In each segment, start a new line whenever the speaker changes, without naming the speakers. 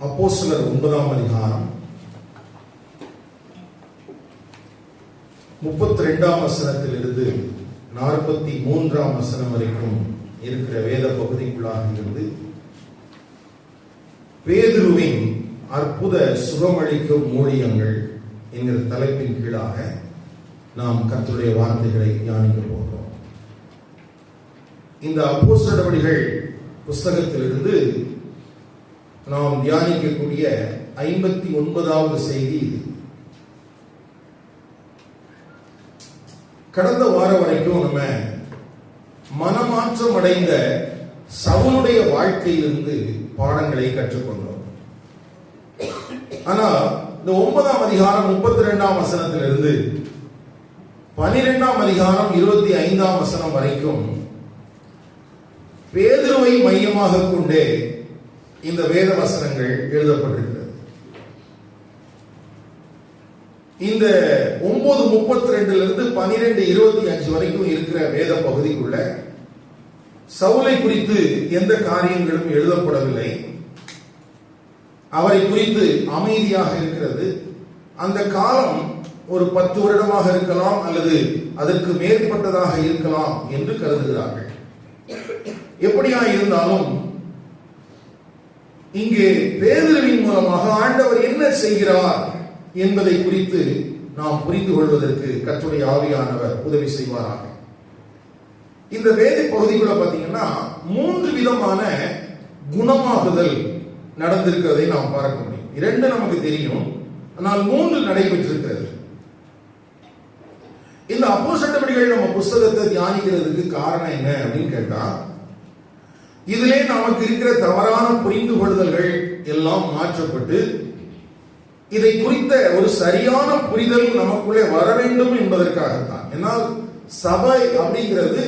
அப்போஸ்தலர் 9ஆம் அதிகாரம் 32ஆம் வசனத்திலிருந்து 43ஆம் வசனம் வரைக்கும் இருக்கிற வேத பகுதிக்குள்ளாக இருந்து பேதுருவின் அற்புத சுகமளிக்கும் ஊழியங்கள் என்கிற தலைப்பின் கீழாக நாம் கர்த்தருடைய வார்த்தைகளை தியானிக்க போகிறோம். இந்த அப்போஸ்தலர் நடவடிக்கைகள் புஸ்தகத்திலிருந்து நாம் தியானிக்கக்கூடிய 59வது செய்தி. கடந்த வாரம் வரைக்கும் நம்ம மனமாற்றம் அடைந்த சவுலுடைய வாழ்க்கையிலிருந்து பாடங்களை கற்றுக்கொண்டோம். ஆனா இந்த 9ஆம் அதிகாரம் 32ஆம் வசனத்திலிருந்து 12ஆம் அதிகாரம் 25ஆம் வசனம் வரைக்கும் பேதுருவை மையமாக கொண்டே இந்த வேத வசனங்கள் எழுதப்பட்டிருக்கிறது. இந்த 9:32 12:25 வரைக்கும் இருக்கிற வேத பகுதிக்குள்ள சவுலை குறித்து எந்த காரியங்களும் எழுதப்படவில்லை. அவரை குறித்து அமைதியாக இருக்கிறது. அந்த காலம் ஒரு 10 வருடமாக இருக்கலாம் அல்லது அதற்கு மேற்பட்டதாக இருக்கலாம் என்று கருதுகிறார்கள். எப்படியா இருந்தாலும் இங்கே பேதுருவின் மூலமாக ஆண்டவர் என்ன செய்கிறார் என்பதை குறித்து நாம் புரிந்து கொள்வதற்கு கர்த்தருடைய ஆவியானவர் உதவி செய்வாராக. இந்த வேத பகுதிக்குள்ள பாத்தீங்கன்னா 3 விதமான குணமாகுதல் நடந்திருக்கிறதை நாம் பார்க்க முடியும். 2 நமக்கு தெரியும், ஆனால் 3 நடைபெற்றிருக்கிறது. இந்த அப்போஸ்தலர் நடவடிக்கைகள் நம்ம புஸ்தகத்தை தியானிக்கிறதுக்கு காரணம் என்ன அப்படின்னு கேட்டா, இதிலே நமக்கு இருக்கிற தவறான புரிந்து கொள்ளுதல்கள் எல்லாம் மாற்றப்பட்டு இதை குறித்த ஒரு சரியான புரிதல் நமக்குள்ளே வர வேண்டும் என்பதற்காகத்தான். ஏன்னால் சபை அப்படிங்கிறது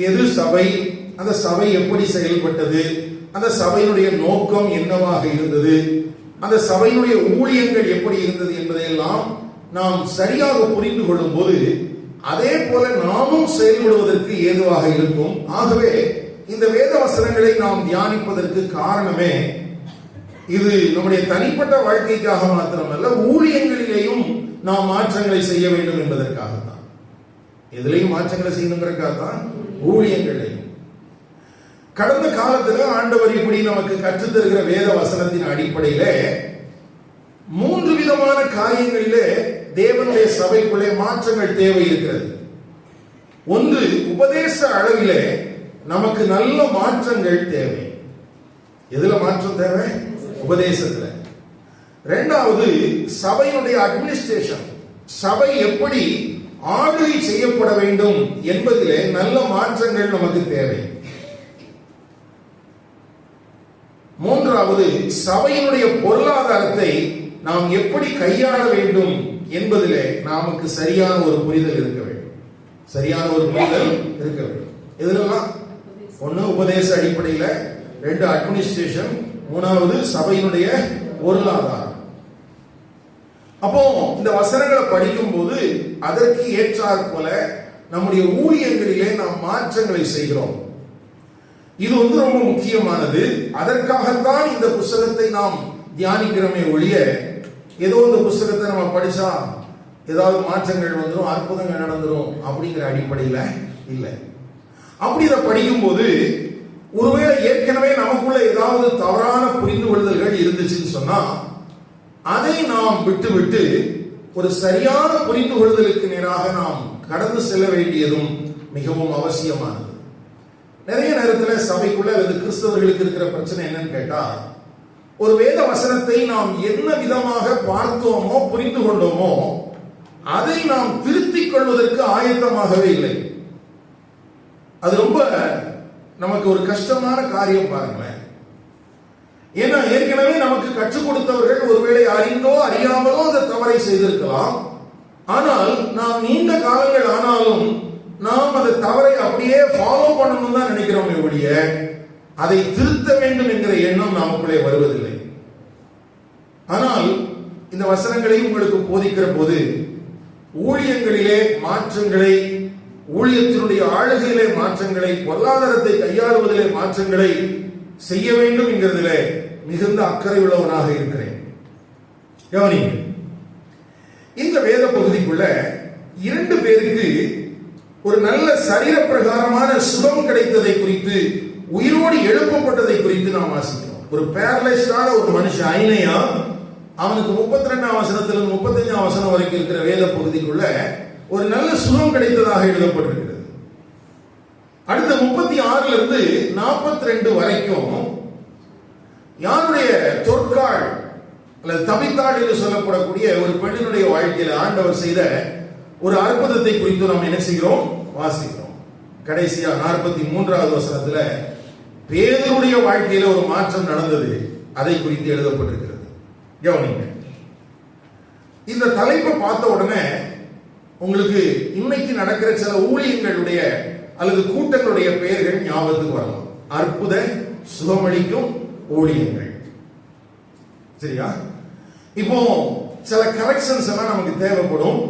எது சபை, அந்த சபை எப்படி செயல்பட்டது, அந்த சபையினுடைய நோக்கம் என்னவாக இருந்தது, அந்த சபையினுடைய ஊழியங்கள் எப்படி இருந்தது என்பதையெல்லாம் நாம் சரியாக புரிந்து கொள்ளும் போது அதே போல நாமும் செயல்படுவதற்கு ஏதுவாக இருக்கும். ஆகவே இந்த வேத வசனங்களை நாம் தியானிப்பதற்கு காரணமே இது நம்முடைய தனிப்பட்ட வாழ்க்கைக்காக மாத்திரமல்ல, ஊழியங்களிலேயும் நாம் மாற்றங்களை செய்ய வேண்டும் என்பதற்காகத்தான். எதிலையும் மாற்றங்களை செய்யணுங்கிறதுக்காகத்தான், ஊழியங்களையும். கடந்த காலத்துல ஆண்டவர் இப்படி நமக்கு கற்றுத்தருகிற வேத வசனத்தின் அடிப்படையில 3 விதமான காரியங்களிலே தேவனுடைய சபைக்குள்ளே மாற்றங்கள் தேவை இருக்கிறது. ஒன்று, உபதேச அளவிலே நமக்கு நல்ல மாற்றங்கள் தேவை. எதுல மாற்றம் தேவை? உபதேசத்துல. 2வது, சபையினுடைய அட்மினிஸ்ட்ரேஷன், சபை எப்படி ஆளுகை செய்யப்பட வேண்டும் என்பதிலே நல்ல மாற்றங்கள் நமக்கு தேவை. 3வது, சபையினுடைய பொருளாதாரத்தை நாம் எப்படி கையாள வேண்டும் என்பதிலே நமக்கு சரியான ஒரு புரிதல் இருக்க வேண்டும். சரியான ஒரு புரிதல் இருக்க வேண்டும். எதுலாம்? 1 உபதேச அடிப்படையில், 2 அட்மினிஸ்ட்ரேஷன், 3வது சபையினுடைய பொருளாதாரம். அப்போ இந்த வசனங்களை படிக்கும் போது அதற்கு ஏற்றாற் போல நம்முடைய ஊழியங்களிலே நாம் மாற்றங்களை செய்கிறோம். இது ரொம்ப முக்கியமானது. அதற்காகத்தான் இந்த புஸ்தகத்தை நாம் தியானிக்கிறோமே ஒழிய, ஏதோ இந்த புஸ்தகத்தை நம்ம படிச்சா ஏதாவது மாற்றங்கள் வந்துடும், அற்புதங்கள் நடந்துடும் அப்படிங்கிற அடிப்படையில் இல்லை. அப்படி இதை படிக்கும் போது ஒருவேளை ஏற்கனவே நமக்குள்ள ஏதாவது தவறான புரிந்து கொள்ளுதல்கள் இருந்துச்சுன்னு சொன்னா அதை நாம் விட்டு ஒரு சரியான புரிந்து கொள்ளுதலுக்கு நேராக நாம் கடந்து செல்ல வேண்டியதும் மிகவும் அவசியமானது. நிறைய நேரத்தில் சபைக்குள்ள அல்லது கிறிஸ்தவர்களுக்கு இருக்கிற பிரச்சனை என்னன்னு கேட்டா, ஒரு வேத வசனத்தை நாம் என்ன விதமாக பார்த்தோமோ புரிந்து கொண்டோமோ அதை நாம் திருத்திக் கொள்வதற்கு ஆயத்தமாகவே இல்லை. அது ரொம்ப நமக்கு ஒரு கஷ்டமான காரியம் பாருங்களேன். ஏன்னா ஏற்கனவே நமக்கு கற்றுக் கொடுத்தவர்கள் ஒருவேளை அறிந்தோ அறியாமலோ அந்த தவறை செய்திருக்கலாம். ஆனால் நாம் நீண்ட காலங்கள் ஆனாலும் நாம் அந்த தவறை அப்படியே ஃபாலோ பண்ணணும் தான் நினைக்கிறோம் ஒழிய அதை திருத்த வேண்டும் என்கிற எண்ணம் நமக்குள்ளே வருவதில்லை. ஆனால் இந்த வசனங்களை உங்களுக்கு போதிக்கிற போது ஊழியங்களிலே மாற்றங்களை, ஊழியத்தினுடைய ஆளுகையிலே மாற்றங்களை, பொருளாதாரத்தை கையாளுவதிலே மாற்றங்களை செய்ய வேண்டும் என்கிறதிலே மிகுந்த அக்கறை உள்ளவனாக இருக்கிறேன். கவனிங்க, இந்த வேத பகுதிக்குள்ள 2 பேருக்கு ஒரு நல்ல சரீர பிரகாரமான சுகம் கிடைத்ததை குறித்து, உயிரோடு எழுப்பப்பட்டதை குறித்து நாம் வாசிக்கிறோம். ஒரு பேரலைஸ்டான ஒரு மனுஷன் ஐனையா, அவனுக்கு 32ஆம் வசனத்திலிருந்து 35ஆம் வசனம் வரைக்கும் இருக்கிற வேத பகுதிக்குள்ள ஒரு நல்ல சுகம் கிடைத்ததாக எழுதப்பட்டிருக்கிறது. அடுத்த 36 இருந்து 42 வரைக்கும் யாருடைய தொற்காள் அல்லது தபித்தாள் என்று சொல்லப்படக்கூடிய ஒரு பெண்ணினுடைய வாழ்க்கையில் ஆண்டவர் செய்த ஒரு அற்புதத்தை குறித்து நாம் என்ன செய்கிறோம், வாசிக்கிறோம். கடைசியா 43வது வசனத்துல பேதுருடைய வாழ்க்கையில ஒரு மாற்றம் நடந்தது, அதை குறித்து எழுதப்பட்டிருக்கிறது. கவனிங்க, இந்த தலைப்பை பார்த்த உடனே உங்களுக்கு இன்னைக்கு நடக்கிற சில ஊழியங்களுடைய அல்லது கூட்டங்களுடைய பெயர்கள் ஞாபகத்துக்கு வரலாம். அற்புத சுகமளிக்கும் ஊழியங்கள். சரியா? இப்போ சில கரெக்ஷன்ஸ் எல்லாம் நமக்கு தேவைப்படும்.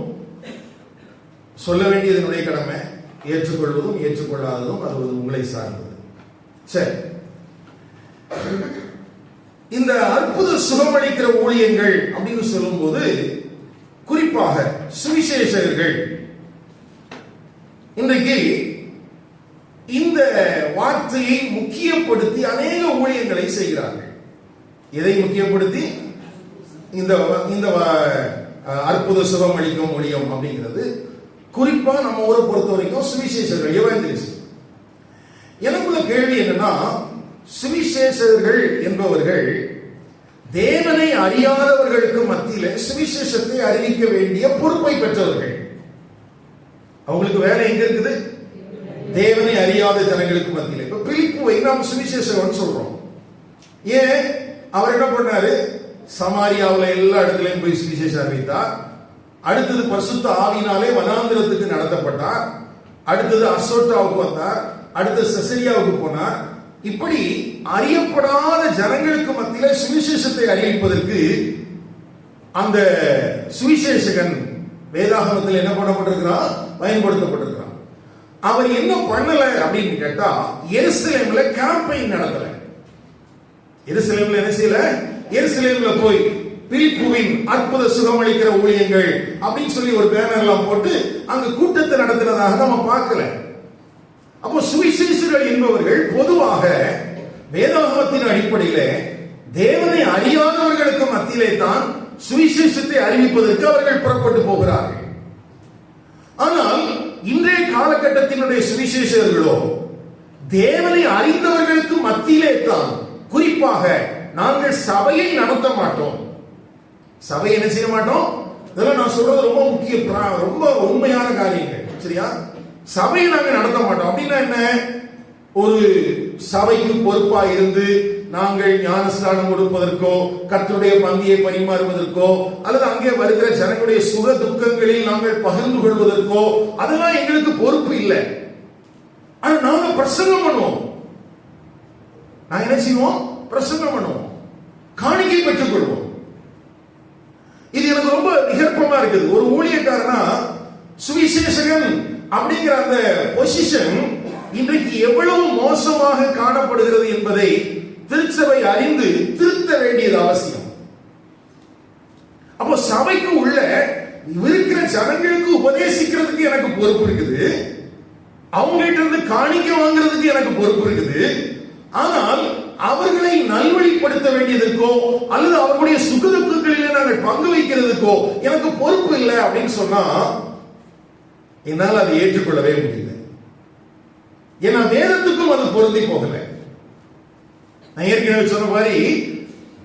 சொல்ல வேண்டியது என்னுடைய கடமை, ஏற்றுக்கொள்வதும் ஏற்றுக்கொள்ளாததும் அது உங்களை சார்ந்தது. சரி, இந்த அற்புத சுகமளிக்கிற ஊழியங்கள் அப்படின்னு சொல்லும்போது குறிப்பாக சுவிசேஷகர்கள் இன்றைக்கு இந்த வார்த்தையை முக்கியப்படுத்தி அநேக ஊழியங்களை செய்கிறார்கள். எதை முக்கியப்படுத்தி? இந்த அற்புத சுகம் அளிக்கும் ஊழியம் அப்படிங்கிறது குறிப்பா நம்ம ஊரை பொறுத்த வரைக்கும் சுவிசேஷகர்கள், எவாஞ்சலிஸ்ட். எனக்குள்ள கேள்வி என்னன்னா, சுவிசேஷகர்கள் என்பவர்கள் தேவனை அறியாதவர்களுக்கு மத்தியில சுவிசேஷத்தை அறிவிக்க வேண்டிய பொறுப்பை பெற்றவர்கள். அவங்களுக்கு வேலை எங்க இருக்குது? தேவனை அறியாத ஜனங்களுக்கு மத்தியில. இப்ப பிலிப்புவை நாம் சுவிசேஷகன் சொல்றோம். ஏன்? அவர் என்ன பண்ணாரு? சமாரியாவில் எல்லா இடத்துலையும் போய் சுவிசேஷம் அறிவித்தார். அடுத்தது பரிசுத்த ஆவியினாலே வனாந்திரத்துக்கு நடத்தப்பட்டார். அடுத்தது அசோட்டாவுக்கு வந்தார். அடுத்தது செசரியாவுக்கு போனார். இப்படி அறியப்படாத ஜனங்களுக்கு மத்தியில சுவிசேஷத்தை அறிவிப்பதற்கு அந்த சுவிசேஷகன் வேதாகமத்தில் என்ன பண்ணப்பட்டிருக்கிறார்? பயன்படுத்தப்பட்டிருக்கிறார். அவர் என்ன பண்ணல அப்படின்னு கேட்டா, எருசலேம்ல கேம்பெயின் நடத்தல. எருசலேம்ல என்ன செய்யல? எருசலேம்ல போய் பிலிப்புவின் அற்புத சுகமளிக்கிற ஊழியங்கள் அப்படின்னு சொல்லி ஒரு பேனர் எல்லாம் போட்டு அங்க கூட்டத்தை நடத்தினதாக நம்ம பார்க்கல. அப்போ சுவிசேஷர்கள் என்பவர்கள் பொதுவாக வேதாகமத்தின் அடிப்படையில தேவனை அறியாதவர்களுக்கு மத்தியிலே தான் சுவிசேஷத்தை அறிவிப்பதற்கு அவர்கள் புறப்பட்டு போகிறார்கள். ஆனால் இன்றைய காலகட்டத்தினுடைய சுவிசேஷர்களோ தேவனை அறிந்தவர்களுக்கு மத்தியிலே தான், குறிப்பாக நாங்கள் சபையை நடத்த மாட்டோம். சபை என்ன செய்ய மாட்டோம்? இதெல்லாம் நான் சொல்றது ரொம்ப முக்கிய, ரொம்ப உண்மையான காரியங்கள். சரியா? சபையை நாங்க நடத்த மாட்டோம். அப்படின்னா என்ன? ஒரு சபைக்கு பொறுப்பா இருந்து நாங்கள் ஞானஸ்நானம் கொடுப்பதற்கோ கர்த்தருடைய பந்தியை பரிமாறுவதற்கோ அல்லது அங்கே வருகிற ஜனங்களுடைய சுக துக்கங்களில் நாங்கள் பகிர்ந்து கொள்வதற்கோ அதெல்லாம் எங்களுக்கு பொறுப்பு இல்லை. ஆனா நாங்க பிரசங்கம் பண்ணுவோம். நாங்க என்ன செய்வோம்? பிரசங்கம் பண்ணுவோம், காணிக்கை பெற்றுக் கொள்வோம். இது எனக்கு ரொம்ப விகற்பமா இருக்குது. ஒரு ஊழியக்காரனா சுவிசேஷகன் அப்படிங்கிற அந்த பொசிஷன் இன்றைக்கு எவ்வளவு மோசமாக காணப்படுகிறது என்பதை திருச்சபை அறிந்து திருத்த வேண்டியது அவசியம். அப்போ சபைக்கு உள்ள இருக்கிற ஜனங்களுக்கு உபதேசிக்கிறதுக்கு எனக்கு பொறுப்பு இருக்குது, அவங்க கிட்ட இருந்து காணிக்கை வாங்குறதுக்கு எனக்கு பொறுப்பு இருக்குது. ஆனால் அவர்களை நல்வழிப்படுத்த வேண்டியதற்கோ அல்லது அவர்களுடைய சுகதுக்கங்களிலே நாங்கள் பங்கு வைக்கிறதுக்கோ எனக்கு பொறுப்பு இல்லை அப்படின்னு சொன்னா என்னால் அதை ஏற்றுக்கொள்ளவே முடியல. ஏன்னா வேதத்துக்கும் அது பொருந்தி போகல. நான் ஏற்கனவே சொன்ன மாதிரி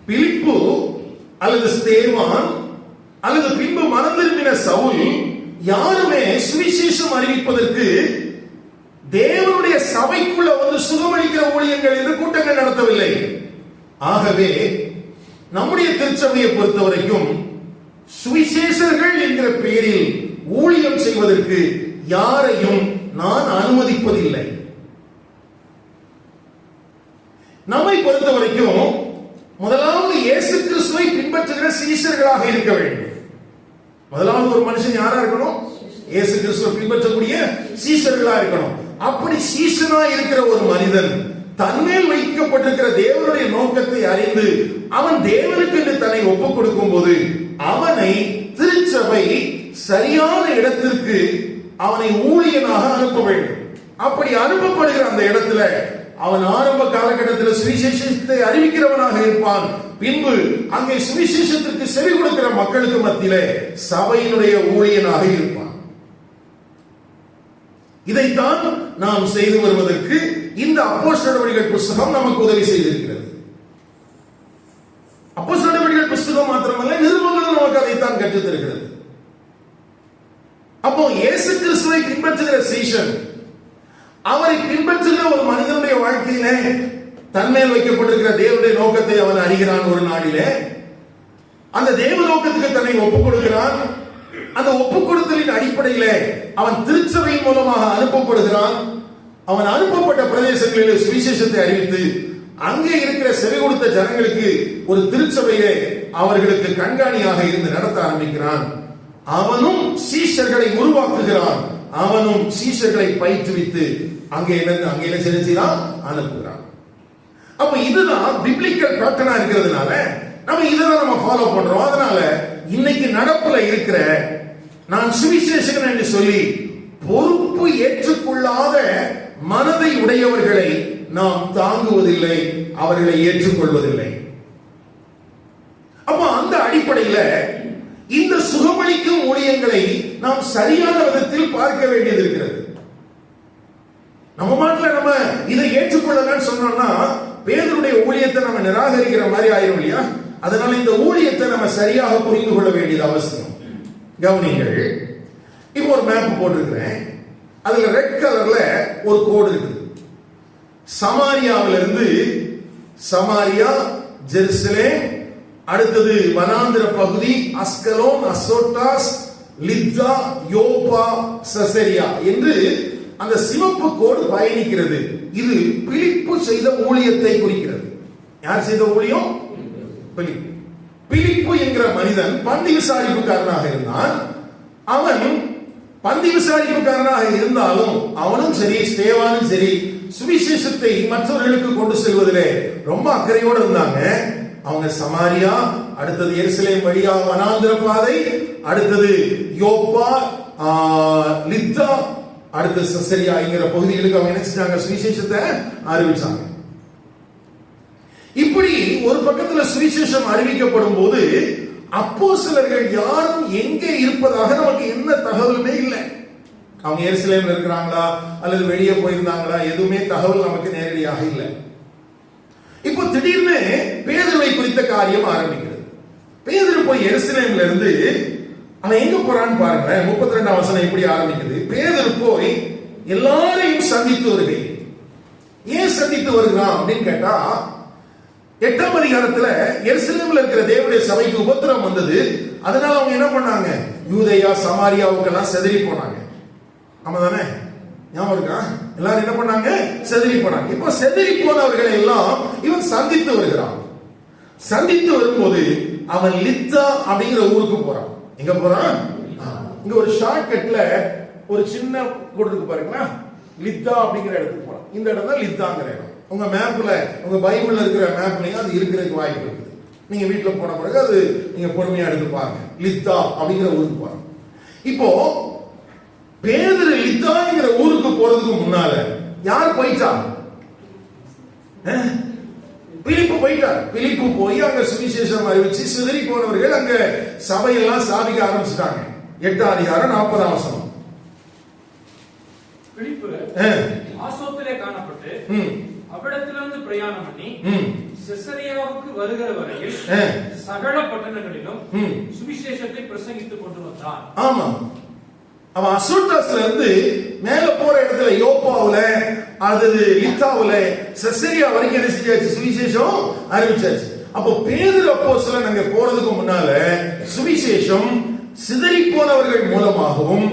பிலிப்பு அல்லது ஸ்தேவான் அல்லது பின்பு மனம் திரும்பின சவுல் யாருமே சுவிசேஷம் அறிவிப்பதற்கு தேவனுடைய சபைக்குள்ள வந்து சுகமளிக்கிற ஊழியங்கள் என்று கூட்டங்கள் நடத்தவில்லை. ஆகவே நம்முடைய திருச்சபையை பொறுத்த வரைக்கும் சுவிசேஷர்கள் என்கிற பெயரில் ஊழியம் செய்வதற்கு யாரையும் நான் அனுமதிப்பதில்லை. நம்மை பொறுத்த வரைக்கும் முதலாவது இயேசு கிறிஸ்துவை பின்பற்றுகிற சீஷர்களாக இருக்க வேண்டும். முதலாவது ஒரு மனுஷன் யாரா இருக்கணும்? இயேசு கிறிஸ்துவை பின்பற்றக்கூடிய சீஷர்களா இருக்கணும். அப்படி சீஷனா இருக்கிற ஒரு மனிதன் தன்மேல் வைக்கப்பட்டிருக்கிற தேவனுடைய நோக்கத்தை அறிந்து அவன் தேவனுக்கு என்று தன்னை ஒப்புக் கொடுக்கும் போது அவனை திருச்சபை சரியான இடத்திற்கு அவனை ஊழியனாக அனுப்ப வேண்டும். அப்படி அனுப்பப்படுகிற அந்த இடத்துல அவன் ஆரம்ப காலகட்டத்தில் சுவிசேஷத்தை அறிவிக்கிறவனாக இருப்பான். பின்பு அங்கே சுவிசேஷத்திற்கு செவி கொடுக்கிற மக்களுக்கு மத்தியிலே சபையினுடைய ஊழியனாக இருப்பான். இதைத்தான் நாம் செய்து வருவதற்கு இந்த அப்போஸ்தலர் நடவடிக்கைகள் புஸ்தகம் நமக்கு உதவி செய்திருக்கிறது. அப்போஸ்தலர் நடவடிக்கைகள் புஸ்தகம் மாத்திரமல்ல, நிருபங்களும் நமக்கு அதைத்தான் கற்றுத் தருகிறது. அப்போ இயேசு கிறிஸ்துவை பின்பற்றுகிற சீஷன், அவரை பின்பற்றுகிற ஒரு மனிதனுடைய வாழ்க்கையிலே தன்மேல் வைக்கப்பட்டிருக்கிற தேவனுடைய நோக்கத்தை அவன் அறிகிறான். ஒரு நாளிலே அந்த தேவ நோக்கத்துக்கு தன்னை ஒப்புக் கொடுக்கிறான். அந்த ஒப்புக் கொடுத்தலின் அடிப்படையிலே அவன் திருச்சபையின் மூலமாக அனுப்பப்படுகிறான். அவன் அனுப்பப்பட்ட பிரதேசங்களிலே சுவிசேஷத்தை அறிவித்து அங்கே இருக்கிற செவி கொடுத்த ஜனங்களுக்கு ஒரு திருச்சபையை அவர்களுக்கு கண்காணியாக இருந்து நடத்த ஆரம்பிக்கிறான். அவனும் சீஷர்களை உருவாக்குகிறான். அவனும் சீஷர்களை பயிற்றுவித்து அங்கே என்ன செய்கிறான்? அனுப்புகிறான். அப்ப இதுதான் பிப்ளிக்கல் பேட்டர்னா இருக்கிறதுனால நம்ம இதைதான் நம்ம ஃபாலோ பண்றோம். அதனால இன்னைக்கு நடப்புல இருக்கிற நான் சுவிசேஷகன் என்று சொல்லி பொறுப்பு ஏற்றுக்கொள்ளாத மனதை உடையவர்களை நாம் தாங்குவதில்லை, அவர்களை ஏற்றுக்கொள்வதில்லை. அப்ப அந்த அடிப்படையில் இந்த சுகமளிக்கும் ஊழியங்களை நாம் சரியான விதத்தில் பார்க்க வேண்டியது இருக்கிறது. நம்ம நாட்டில் நம்ம இதை ஏற்றுக்கொள்ளலன்னு சொன்னோம்னா பேதுருடைய ஊழியத்தை நம்ம நிராகரிக்கிற மாதிரி ஆயிரும் இல்லையா? அதனால இந்த ஊழியத்தை நம்ம சரியாக புரிந்து கொள்ள வேண்டியது அவசியம். கவனிங்கள், இப்போ ஒரு மேப் போட்டிருக்கிறேன். அதுல ரெட் கலர்ல ஒரு கோடு இருக்குது. சமாரியாவிலிருந்து சமாரியா, ஜெருசலேம், அடுத்தது வனாந்திர பகுதி அஸ்கலோன், அசோட்டாஸ், லித்தா, யோப்பா, சசரியா என்று அந்த சிவப்பு கோடு பயணிக்கிறது. இது பிலிப்பு செய்த ஊழியத்தை குறிக்கிறது. யார் செய்த ஊழியம்? பிலிப்பு என்கிற மனிதன் பந்தி விசாரிப்புக்காரனாக இருந்தான். அவன் பந்தி விசாரிப்புக்காரனாக இருந்தாலும் அவனும் சரி, ஸ்தேவானும் சரி, சுவிசேஷத்தை மற்றவர்களுக்கு கொண்டு செல்வதிலே ரொம்ப அக்கறையோடு இருந்தாங்க. அவங்க சமாரியா, அடுத்தது எருசலேம் வழியா வனாந்திர பாதை, அடுத்தது யோப்பா, லித்தா, அடுத்து சசரியா என்கிற பகுதிகளுக்கு அவங்க என்ன செஞ்சாங்க? சுவிசேஷத்தை அறிவிச்சாங்க. இப்படி ஒரு பக்கத்துல சுவிசேஷம் அறிவிக்கப்படும் போது அப்போஸ்தலர்கள் யாரும் எங்கே இருப்பதாக நமக்கு என்ன தகவலுமே இல்லை. அவங்க எருசலேம்ல இருக்கிறாங்களா அல்லது வெளியே போயிருந்தாங்களா எதுவுமே தகவல் நமக்கு நேரடியாக இல்லை. இப்போ திடீர்னு பேதுருவை குறித்த காரியம் ஆரம்பிக்கிறது. பேதுரு போய் எருசலேம்ல இருந்து அவன் எங்க போறான்னு பாருங்க. 32ஆம் வசனம் இப்படி ஆரம்பிக்குது. பேதுரு போய் எல்லாரையும் சந்தித்து வருகிறான். ஏன் சந்தித்து வருகிறான் அப்படின்னு கேட்டா, 8ஆம் அதிகாரத்துல எருசலேம்ல இருக்கிற தேவனுடைய சபைக்கு உபத்திரம் வந்தது. அதனால அவங்க என்ன பண்ணாங்க? யூதேயா, சமாரியாவுக்கெல்லாம் செதறி போனாங்க. ஆமா தானே? ஞாபகம் இருக்கா? எல்லாரும் என்ன பண்ணாங்க? செதறி போனாங்க. இப்போ செதறி போனவர்களை எல்லாம் இவன் சந்தித்து வருகிறான். சந்தித்து வரும்போது அவன் லித்தா அப்படிங்கிற ஊருக்கு போறான். எங்க போறான்? இங்க ஒரு ஷார்ட் கட்ல ஒரு சின்ன கோடு இருக்கு பாருங்களா, லித்தா அப்படிங்கிற இடத்துக்கு போறான். இந்த இடம் தான் லித்தாங்கிற இடம். உங்க மேப்ல, உங்க பைபிள்ல இருக்கிற மேப்லயும் அது இருக்கிறதுக்கு வாய்ப்பு இருக்குது. நீங்க வீட்டுல போன பிறகு அது நீங்க பொறுமையா எடுத்து பாருங்க. லித்தா அப்படிங்கிற ஊருக்கு போறாங்க. இப்போ பேதுரு லித்தாங்கிற ஊருக்கு போறதுக்கு முன்னால யார் போயிட்டா? பிலிப்பு போயிட்டார். பிலிப்பு போய் அங்க சுவிசேஷம் அறிவிச்சு சிதறி போனவர்கள் அங்க சபையெல்லாம் ஸ்தாபிக்க ஆரம்பிச்சுட்டாங்க. 8ஆம் அதிகாரம் 40ஆம் வசனம்.
பிலிப்பு ஆசோத்திலே காணப்பட்டு அவ்விடத்திலிருந்து பிரயாணம் பண்ணி செசரியாவுக்கு வருகிற வரையில் சகல பட்டணங்களிலும் சுவிசேஷத்தை பிரசங்கித்துக் கொண்டு வந்தான்.
ஆமா, அவன் அசோட்டாஸ்ல இருந்து மேல போற இடத்துல யோப்பாவுல, அடுத்தது லித்தாவுல, செசரியா வரைக்கும் என்ன செஞ்சாச்சு? சுவிசேஷம் அறிவிச்சாச்சு. அப்போ பேதுரு அப்போஸ்தலன் அங்க போறதுக்கு முன்னால சுவிசேஷம் சிதறி போனவர்கள் மூலமாகவும்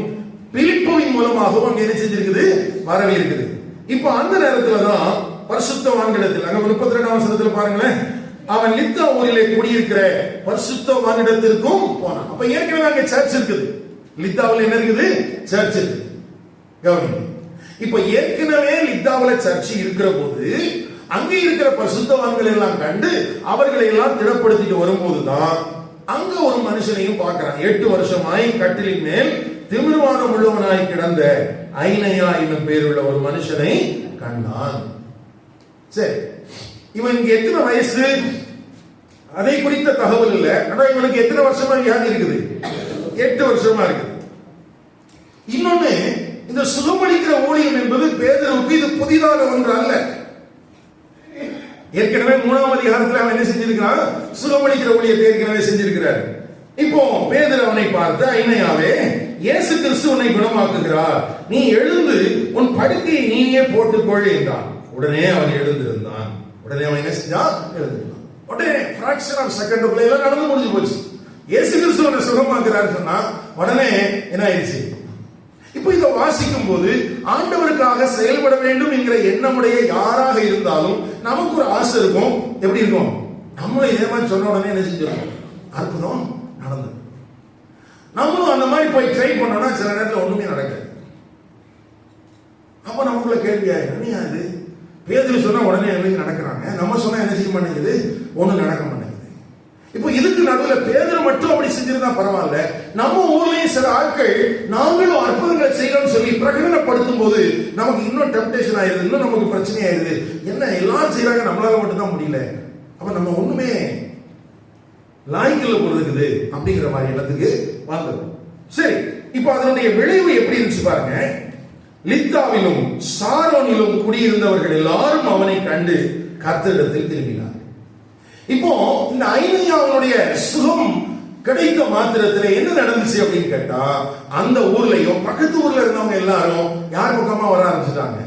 பிலிப்புவின் மூலமாகவும் அங்க என்ன செஞ்சிருக்குது? வரவே இருக்குது. இப்போ அந்த நேரத்துல தான் பரிசுத்தவான்களிடத்தில், அங்க 32ஆம் வசனத்துல பாருங்களேன், அவன் லித்தா ஊரிலே குடியிருக்கிற பரிசுத்தவானிடத்திற்கும் போனான். அப்ப ஏற்கனவே அங்க சர்ச் இருக்குது. லித்தாவில் என்ன இருக்குது? சர்ச் இருக்கு. கவனிங்க, இப்ப ஏற்கனவே லித்தாவில் சர்ச் இருக்கிற போது அங்கே இருக்கிற பரிசுத்தவான்களை எல்லாம் கண்டு அவர்களை எல்லாம் திடப்படுத்திட்டு வரும்போதுதான் அங்க ஒரு மனுஷனையும் பார்க்கிறான். 8 வருஷமாய் கட்டிலின் மேல் திமிர்வாதம் உள்ளவனாய் கிடந்த ஐனையா என்னும் பேருள்ள ஒரு மனுஷனை கண்டான். சரி, இவனுக்கு எத்தனை வயசு அதை குறித்த தகவல் இல்ல. ஆனா இவனுக்கு எத்தனை வருஷமா வியாதி இருக்குது? 8 வருஷமா இருக்குது. இன்னொன்னு, இந்த சுகமளிக்கிற ஊழியம் என்பது பேதுருவுக்கு இது புதிதாக ஒன்று அல்ல. ஏற்கனவே 3ஆம் அதிகாரத்தில் அவன் என்ன செஞ்சிருக்கிறான்? சுகமளிக்கிற ஊழியத்தை ஏற்கனவே செஞ்சிருக்கிறார். இப்போ பேதுரு அவனை பார்த்து, ஐனையாவே, இயேசு கிறிஸ்து உன்னை குணமாக்குகிறார், நீ எழுந்து உன் படுக்கையை நீயே போட்டுக்கொள் என்றான். உடனே அவன் எழுந்திருந்தான். உடனே அவன் என்ன செஞ்சான்? எழுந்திருந்தான். உடனே பிராக்ஷன் ஆஃப் செகண்டுக்குள்ள எல்லாம் நடந்து முடிஞ்சு போச்சு. இயேசு கிறிஸ்து உன்னை சுகமாக்குறாரு சொன்னா உடனே என்ன ஆயிடுச்சு? இப்போ இதை வாசிக்கும் போது ஆண்டவருக்காக செயல்பட வேண்டும் என்கிற எண்ணமுடைய யாராக இருந்தாலும் நமக்கு ஒரு ஆசை இருக்கும். எப்படி இருக்கும்? நம்மளும் இதே மாதிரி சொன்ன உடனே என்ன செஞ்சிருக்கோம்? அற்புதம் நடந்தது. நம்மளும் அந்த மாதிரி போய் ட்ரை பண்ணோம்னா சில நேரத்தில் ஒண்ணுமே நடக்காது. அப்ப நமக்குள்ள கேள்வியா, என்ன அது? பேதுரு சொன்னா உடனே எல்லாம் நடக்கிறாங்க, நம்ம சொன்னா என்ன செய்ய மாட்டேங்குது? ஒண்ணும் நடக்க மாட்டேங்குது. இப்போ இதுக்கு நடுவில் பேதுரு மட்டும் அப்படி செஞ்சிருந்தா பரவாயில்ல, நம்ம ஊர்லயும் சில ஆட்கள் நாங்களும் அற்புதங்களை செய்யணும்னு சொல்லி பிரகடனப்படுத்தும் போது நமக்கு இன்னும் டெம்டேஷன் ஆயிருது, இன்னும் நமக்கு பிரச்சனை ஆயிருது. என்ன எல்லாரும் செய்யறாங்க, நம்மளால மட்டும் தான் முடியல, அப்ப நம்ம ஒண்ணுமே லாய்க்கில் பொழுதுக்குது அப்படிங்கிற மாதிரி இடத்துக்கு வந்தோம். சரி, இப்போ அதனுடைய விளைவு எப்படி இருந்துச்சு பாருங்க. லித்தாவிலும் சாரோனிலும் குடியிருந்தவர்கள் எல்லாரும் அவனை கண்டு கர்த்தரிடத்தில் திரும்பினார். இப்போ இந்த ஐனையாவுடைய சுகம் கிடைத்த மாத்திரத்துல என்ன நடந்துச்சு அப்படின்னு கேட்டா, அந்த ஊர்லயும் பக்கத்து ஊர்ல இருந்தவங்க எல்லாரும் யார் பக்கமா வர ஆரம்பிச்சுட்டாங்க.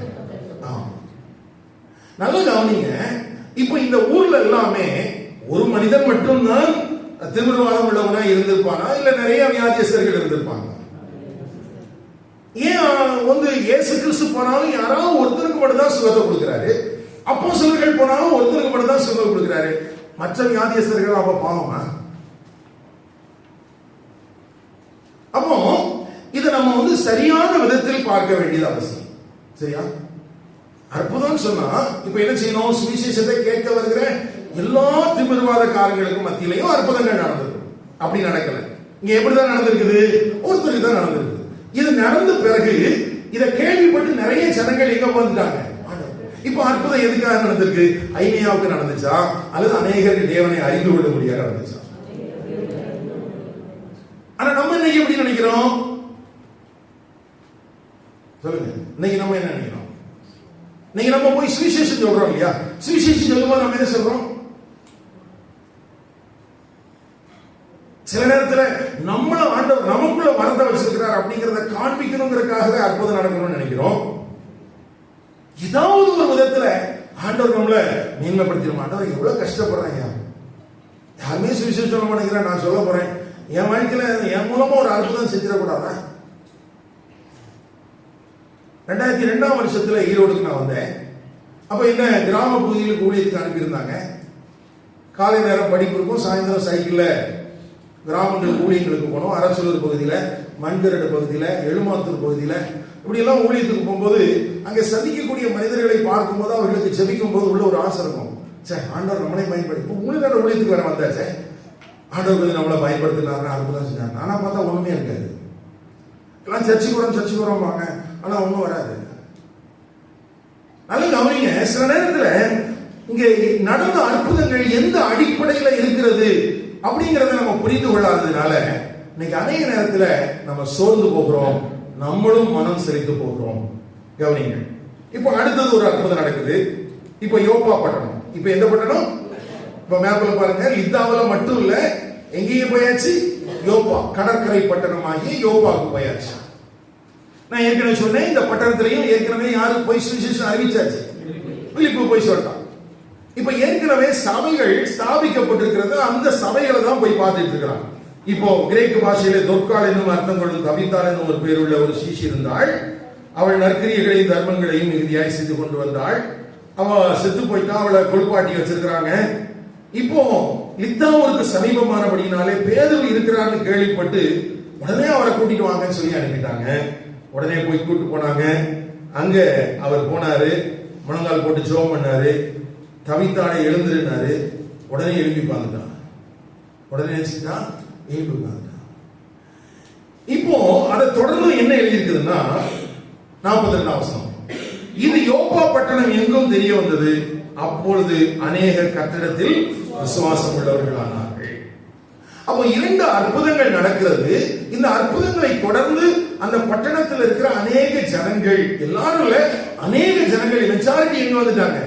நல்ல கவனிங்க, இப்போ இந்த ஊர்ல எல்லாமே ஒரு மனிதன் மட்டும்தான் திமிர்வாதம் உள்ளவனா இருந்திருப்பானா, இல்ல நிறைய வியாதியஸ்தர்கள் இருந்திருப்பாங்க? ஏன் இயேசு கிறிஸ்து போனாலும் யாராவது ஒருத்தருக்கு மட்டும் தான் சுகத்தை கொடுக்கிறாரு, அப்போஸ்தலர்கள் போனாலும் ஒருத்தருக்கு மட்டும் தான் சுகம் கொடுக்கிறாரு, மற்ற வியாதியஸ்தர்கள் அப்ப பாவமா? அப்போ இதை நம்ம சரியான விதத்தில் பார்க்க வேண்டியது அவசியம். சரியா? அற்புதம் சொன்னா இப்ப என்ன செய்யணும்? சுவிசேஷத்தை கேட்க வருகிற எல்லா திமிர்வாதக்காரங்களுக்கும் மத்தியிலையும் அற்புதங்கள் நடந்திருக்கும். அப்படி நடக்கல. இங்க எப்படிதான் நடந்திருக்குது? ஒருத்தருக்கு தான் நடந்திருக்குது. இது நடந்த பிறகு இதை கேள்விப்பட்டு நிறைய ஜனங்கள் எங்க வந்துட்டாங்க. இப்ப அற்புதம் எதுக்காக நடந்திருக்கு? ஐனையாவுக்கு நடந்துச்சா, அல்லது அநேகருக்கு தேவனை அறிந்து கொள்ள முடியாது நடந்துச்சா? ஆனா நம்ம இன்னைக்கு எப்படி நினைக்கிறோம்? சொல்லுங்க, இன்னைக்கு நம்ம என்ன நினைக்கிறோம்? இன்னைக்கு நம்ம போய் சுவிசேஷம் சொல்றோம் இல்லையா? சுவிசேஷம் சொல்லும்போது நம்ம என்ன சொல்றோம்? சில நேரத்துல நம்மள ஆண்டவர் நமக்குள்ள வரத வச்சிருக்கிறார் அப்படிங்கறத காண்பிக்கணுங்கிறதுக்காகவே அற்புதம் நடக்கணும்னு நினைக்கிறோம். ஏதாவது ஒரு விதத்துல ஆண்டவர் நம்மள மேன்மைப்படுத்திடும். ஆண்டவர் எவ்வளவு கஷ்டப்படுறாங்க, யாருமே சுவிசேஷம் சொல்ல மாட்டேங்கிறேன், நான் சொல்ல போறேன், என் வாழ்க்கையில என் மூலமா ஒரு அற்புதம் செஞ்சிடக்கூடாதா? 2002ஆம் வருஷத்துல ஈரோடுக்கு நான் வந்தேன். அப்ப என்ன கிராம பகுதிகளுக்கு ஊழியத்துக்கு அனுப்பியிருந்தாங்க. காலை நேரம் படிப்பு இருக்கும், சாயந்தரம் சைக்கிள்ல கிராமங்களுக்கு ஊழியங்களுக்கு போனோம். அரசூர் பகுதியில, மண்கரடு பகுதியில, எழுமாத்தூர் பகுதியில இப்படி எல்லாம் ஊழியத்துக்கு போகும்போது அங்கே சந்திக்கக்கூடிய மனிதர்களை பார்க்கும்போது அவர்களுக்கு ஜெபிக்கும் போது உள்ள ஒரு ஆசை இருக்கும். சே, ஆண்டவர் நம்மளே பயன்படுத்தி உங்களுக்கு ஊழியத்துக்கு வர வந்தாச்சே, ஆண்டவர் நம்மளை பயன்படுத்தினாங்க, அற்புதம் செஞ்சாங்க. ஆனா பார்த்தா ஒண்ணுமே இருக்காது. எல்லாம் சர்ச்சைக்கு வரோம் வாங்க, ஆனா ஒண்ணும் வராது. நல்ல கவனிங்க, சில நேரத்துல இங்க நடந்த அற்புதங்கள் எந்த அடிப்படையில இருக்கிறது அப்படிங்கறத நம்ம புரிந்து கொள்ளாததுனால இன்னைக்கு அநேக நேரத்துல நம்ம சோர்ந்து போகிறோம், நம்மளும் மனம் செலுத்து போகிறோம். கவனிங்க, இப்போ அடுத்தது ஒரு அற்புதம் நடக்குது. இப்போ யோப்பா பட்டணம். இப்போ எந்த பட்டணம்? இப்போ மேப்ல பாருங்க, லித்தாவில மட்டும் இல்ல, எங்கேயும் போயாச்சு, யோப்பா கடற்கரை பட்டணமாகி யோப்பாவுக்கு போயாச்சு. நான் ஏற்கனவே சொன்னேன், இந்த பட்டணத்திலையும் ஏற்கனவே யாரு போய் சுவிசேஷம் அறிவிச்சாச்சு? பிலிப்பு போய் சொல்லிட்டான். இப்ப ஏற்கனவே சபைகள் ஸ்தாபிக்கப்பட்டிருக்கிறது, அந்த சபைகளை தான் போய் பார்த்துட்டு இருக்கிறான். இப்போ கிரேக்கு பாஷையில தொற்கால் என்னும் அர்த்தம் கொள்ளும் கவிதால் என்னும் ஒரு பேர் உள்ள ஒரு சீஷி இருந்தாள். அவள் நற்கிரியங்களையும் தர்மங்களையும் மிகுதியாய் செய்து கொண்டு வந்தாள். அவ செத்து போயிட்டா, அவளை குளிப்பாட்டி வச்சிருக்கிறாங்க. இப்போ லித்தாவூருக்கு சமீபமானபடினாலே பேதுரு இருக்கிறான்னு கேள்விப்பட்டு உடனே அவரை கூட்டிட்டு வாங்கன்னு சொல்லி அனுப்பிட்டாங்க. உடனே போய் கூட்டு போனாங்க. அங்க அவர் போனாரு, முழங்கால் போட்டு ஜெபம் பண்ணாரு. தவித்தாடை எழுந்திருந்தாரு, உடனே எழுப்பி பார்த்துட்டான். உடனே நினைச்சுட்டா எழுப்பி பார்த்துட்டான். இப்போ அதை தொடர்ந்து என்ன எழுதியிருக்குதுன்னா 42ஆம் வசனம், இது யோப்பா பட்டணம் எங்கும் தெரிய வந்தது, அப்பொழுது அநேகர் கர்த்தரிடத்தில் விசுவாசம் உள்ளவர்களானார்கள். அப்போ 2 அற்புதங்கள் நடக்கிறது. இந்த அற்புதங்களை தொடர்ந்து அந்த பட்டணத்தில் இருக்கிற அநேக ஜனங்கள், எல்லாரும் இல்ல, அநேக ஜனங்கள் மெஜாரிட்டி எங்க வந்துட்டாங்க.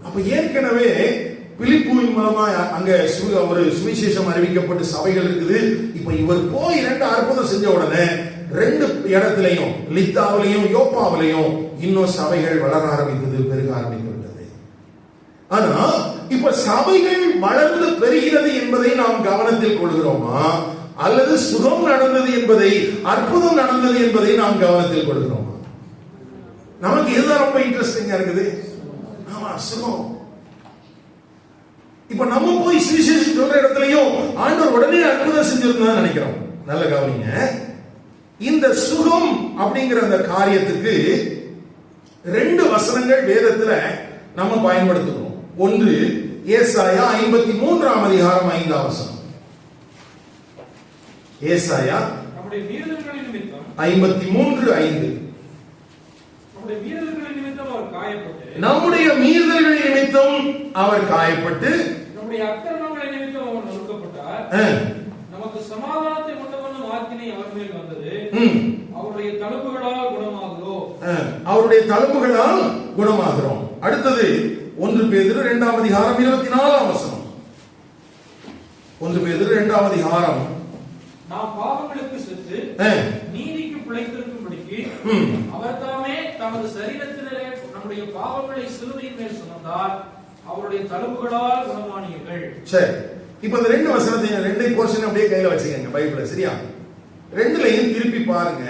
அப்ப ஏற்கனவே பிலிப்புவின் மூலமா அங்க ஒரு சுவிசேஷம் அறிவிக்கப்பட்டு சபைகள் இருக்குது. இப்ப இவர் போய் 2 அற்புதம் செஞ்ச உடனே 2 இடத்திலையும், லித்தாவிலையும் யோப்பாவிலையும் இன்னும் சபைகள் வளர ஆரம்பித்தது, பெருக ஆரம்பித்து விட்டது. ஆனா இப்ப சபைகள் வளர்ந்து பெறுகிறது என்பதை நாம் கவனத்தில் கொள்கிறோமா, அல்லது சுகம் நடந்தது என்பதை, அற்புதம் நடந்தது என்பதை நாம் கவனத்தில் கொள்கிறோமா? நமக்கு இதுதான் ரொம்ப இன்ட்ரெஸ்டிங்கா இருக்குது. ஆமா, சுகம். இப்ப நம்ம போய் சுவிசேஷம் சொல்ற இடத்துலயும் ஆண்டவர் உடனே அற்புதம் செஞ்சிருந்தா நினைக்கிறோம். நல்ல கவனிங்க, இந்த சுகம் அப்படிங்கிற அந்த காரியத்துக்கு 2 வசனங்கள் வேதத்துல நம்ம பயன்படுத்துகிறோம். ஒன்று ஏசாயா 53ஆம் அதிகாரம் 5ஆம் வசனம். ஏசாயா 53:5. நம்முடைய மீறுதல்களின் நிமித்தம் அவர் காயப்பட்டு,
நம்முடைய அக்கிரமங்களின் நிமித்தம் அவர் நொறுக்கப்பட்டார். நமக்கு சமாதானத்தை உண்டாக்கும் ஆக்கினை அவர் மேல் வந்தது. அவருடைய தழும்புகளால் குணமாகிறோம்.
அவருடைய தழும்புகளால் குணமாகிறோம். அடுத்தது 1 பேதுரு 2ஆம் அதிகாரம் 24ஆம் வசனம். 1 பேதுரு 2ஆம் அதிகாரம்,
நாம் பாவங்களுக்கு செத்து நீதிக்கு பிழைத்திருக்கும்படிக்கு அவர் தாமே தமது சரீரத்திலே நம்முடைய பாவங்களை சிலுவையின் மேல் சுமந்தார். அவருடைய தழும்புகளால் குணமானீர்கள். சரி,
இப்ப இந்த 2 வசனத்தையும் 2 போர்ஷன் அப்படியே கையில வச்சுக்கங்க பைபிள்ல. சரியா? 2லையும் திருப்பி பாருங்க,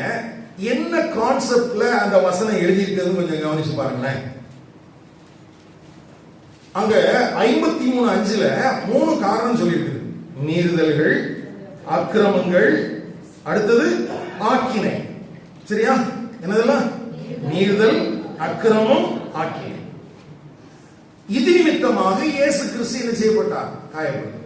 என்ன கான்செப்ட்ல அந்த வசனம் எழுதி இருக்கிறது கொஞ்சம் கவனிச்சு பாருங்களேன். அங்க 53:5ல 3 காரணம் சொல்லியிருக்கு. மீறுதல்கள், அக்கிரமங்கள், அடுத்தது ஆக்கினை. சரியா? என்னதெல்லாம்? மீறுதல், அக்கிரமம், ஆக்கினை. இது நிமித்தமாக இயேசு கிறிஸ்து என்ன செய்யப்பட்டார்? காயப்பட்டார்.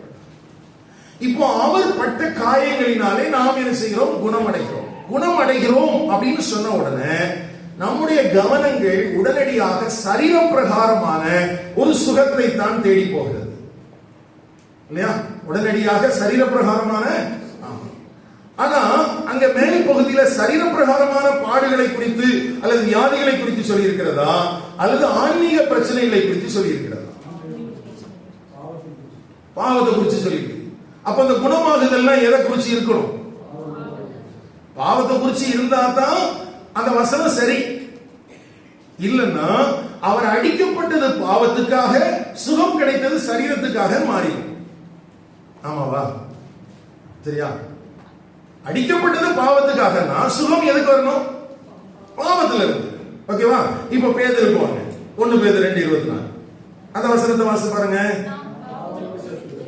இப்போ அவர் பட்ட காயங்களினாலே நாம் என்ன செய்கிறோம்? குணமடைகிறோம். குணமடைகிறோம் அப்படின்னு சொன்ன உடனே நம்முடைய கவனங்கள் உடனடியாக சரீர பிரகாரமான ஒரு சுகத்தை தான் தேடி போகிறது இல்லையா? உடனடியாக சரீர பிரகாரமான. ஆனா அங்க மேல் பகுதியில சரீர பிரகாரமான பாடுகளை குறித்து அல்லது வியாதிகளை குறித்து சொல்லி இருக்கிறதா, அல்லது ஆன்மீக பிரச்சனைகளை குறித்து சொல்லி இருக்கிறதா? பாவத்தை குறித்து சொல்லி. அப்ப அந்த குணமாகுதல்லாம் எதை குறிச்சு இருக்கணும்? பாவத்தை குறிச்சு இருந்தா தான் அந்த வசனம் சரி. இல்லன்னா அவர் அடிக்கப்பட்டது பாவத்துக்காக, சுகம் கிடைத்தது சரீரத்துக்காக மாறிடும். ஆமாவா? சரியா? அடிக்கப்பட்டது பாவத்துக்காக, சுகம் எதுக்கு வரணும்? பாவத்துல இருந்து. ஓகேவா? இப்ப பேதுரு போங்க, 1 பேதுரு 2:24 அந்த வசனத்தை வாசி பாருங்க.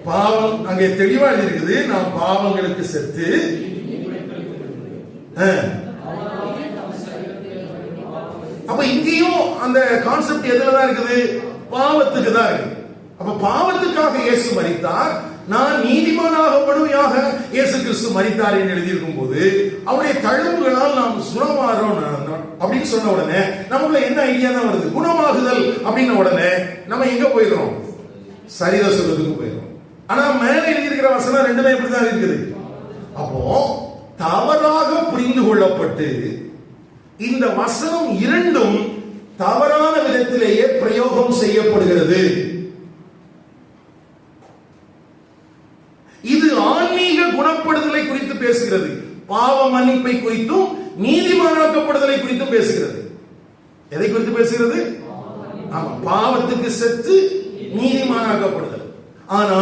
பாவம் அங்கே தெளிவா இருக்குது. நாம் பாவங்களுக்கு செத்து, அப்ப இங்கேயும் அந்த கான்செப்ட் எதுலதான் இருக்குது? பாவத்துக்கு தான் இருக்கு. அப்ப பாவத்துக்காக இயேசு மரித்தார், நான் நீதிமானாகப்படுவையாக இயேசு கிறிஸ்து மரித்தார் என்று எழுதியிருக்கும் போது அவருடைய தழும்புகளால் நாம் குணமாகிறோம் அப்படின்னு சொன்ன உடனே நமக்குள்ள என்ன ஐடியா தான் வருது? குணமாகுதல் அப்படின்ன உடனே நம்ம எங்க போயிடுறோம்? சரீர சுகத்துக்கு போயிடுறோம். ஆனா மேலே எழுதியிருக்கிற வசனம் 2மே இப்படிதான் இருக்குது. அப்போ தவறாக புரிந்து கொள்ளப்பட்டு இந்த வசனம் 2ம் தவறான விதத்திலேயே பிரயோகம் செய்யப்படுகிறது. இது ஆன்மீக குணப்படுதலை குறித்து பேசுகிறது, பாவ மன்னிப்பை குறித்தும் நீதிமானாக்கப்படுதலை குறித்தும் பேசுகிறது. எதை குறித்து பேசுகிறது? ஆமா, பாவத்துக்கு செத்து நீதிமானாக்கப்படுதல். ஆனா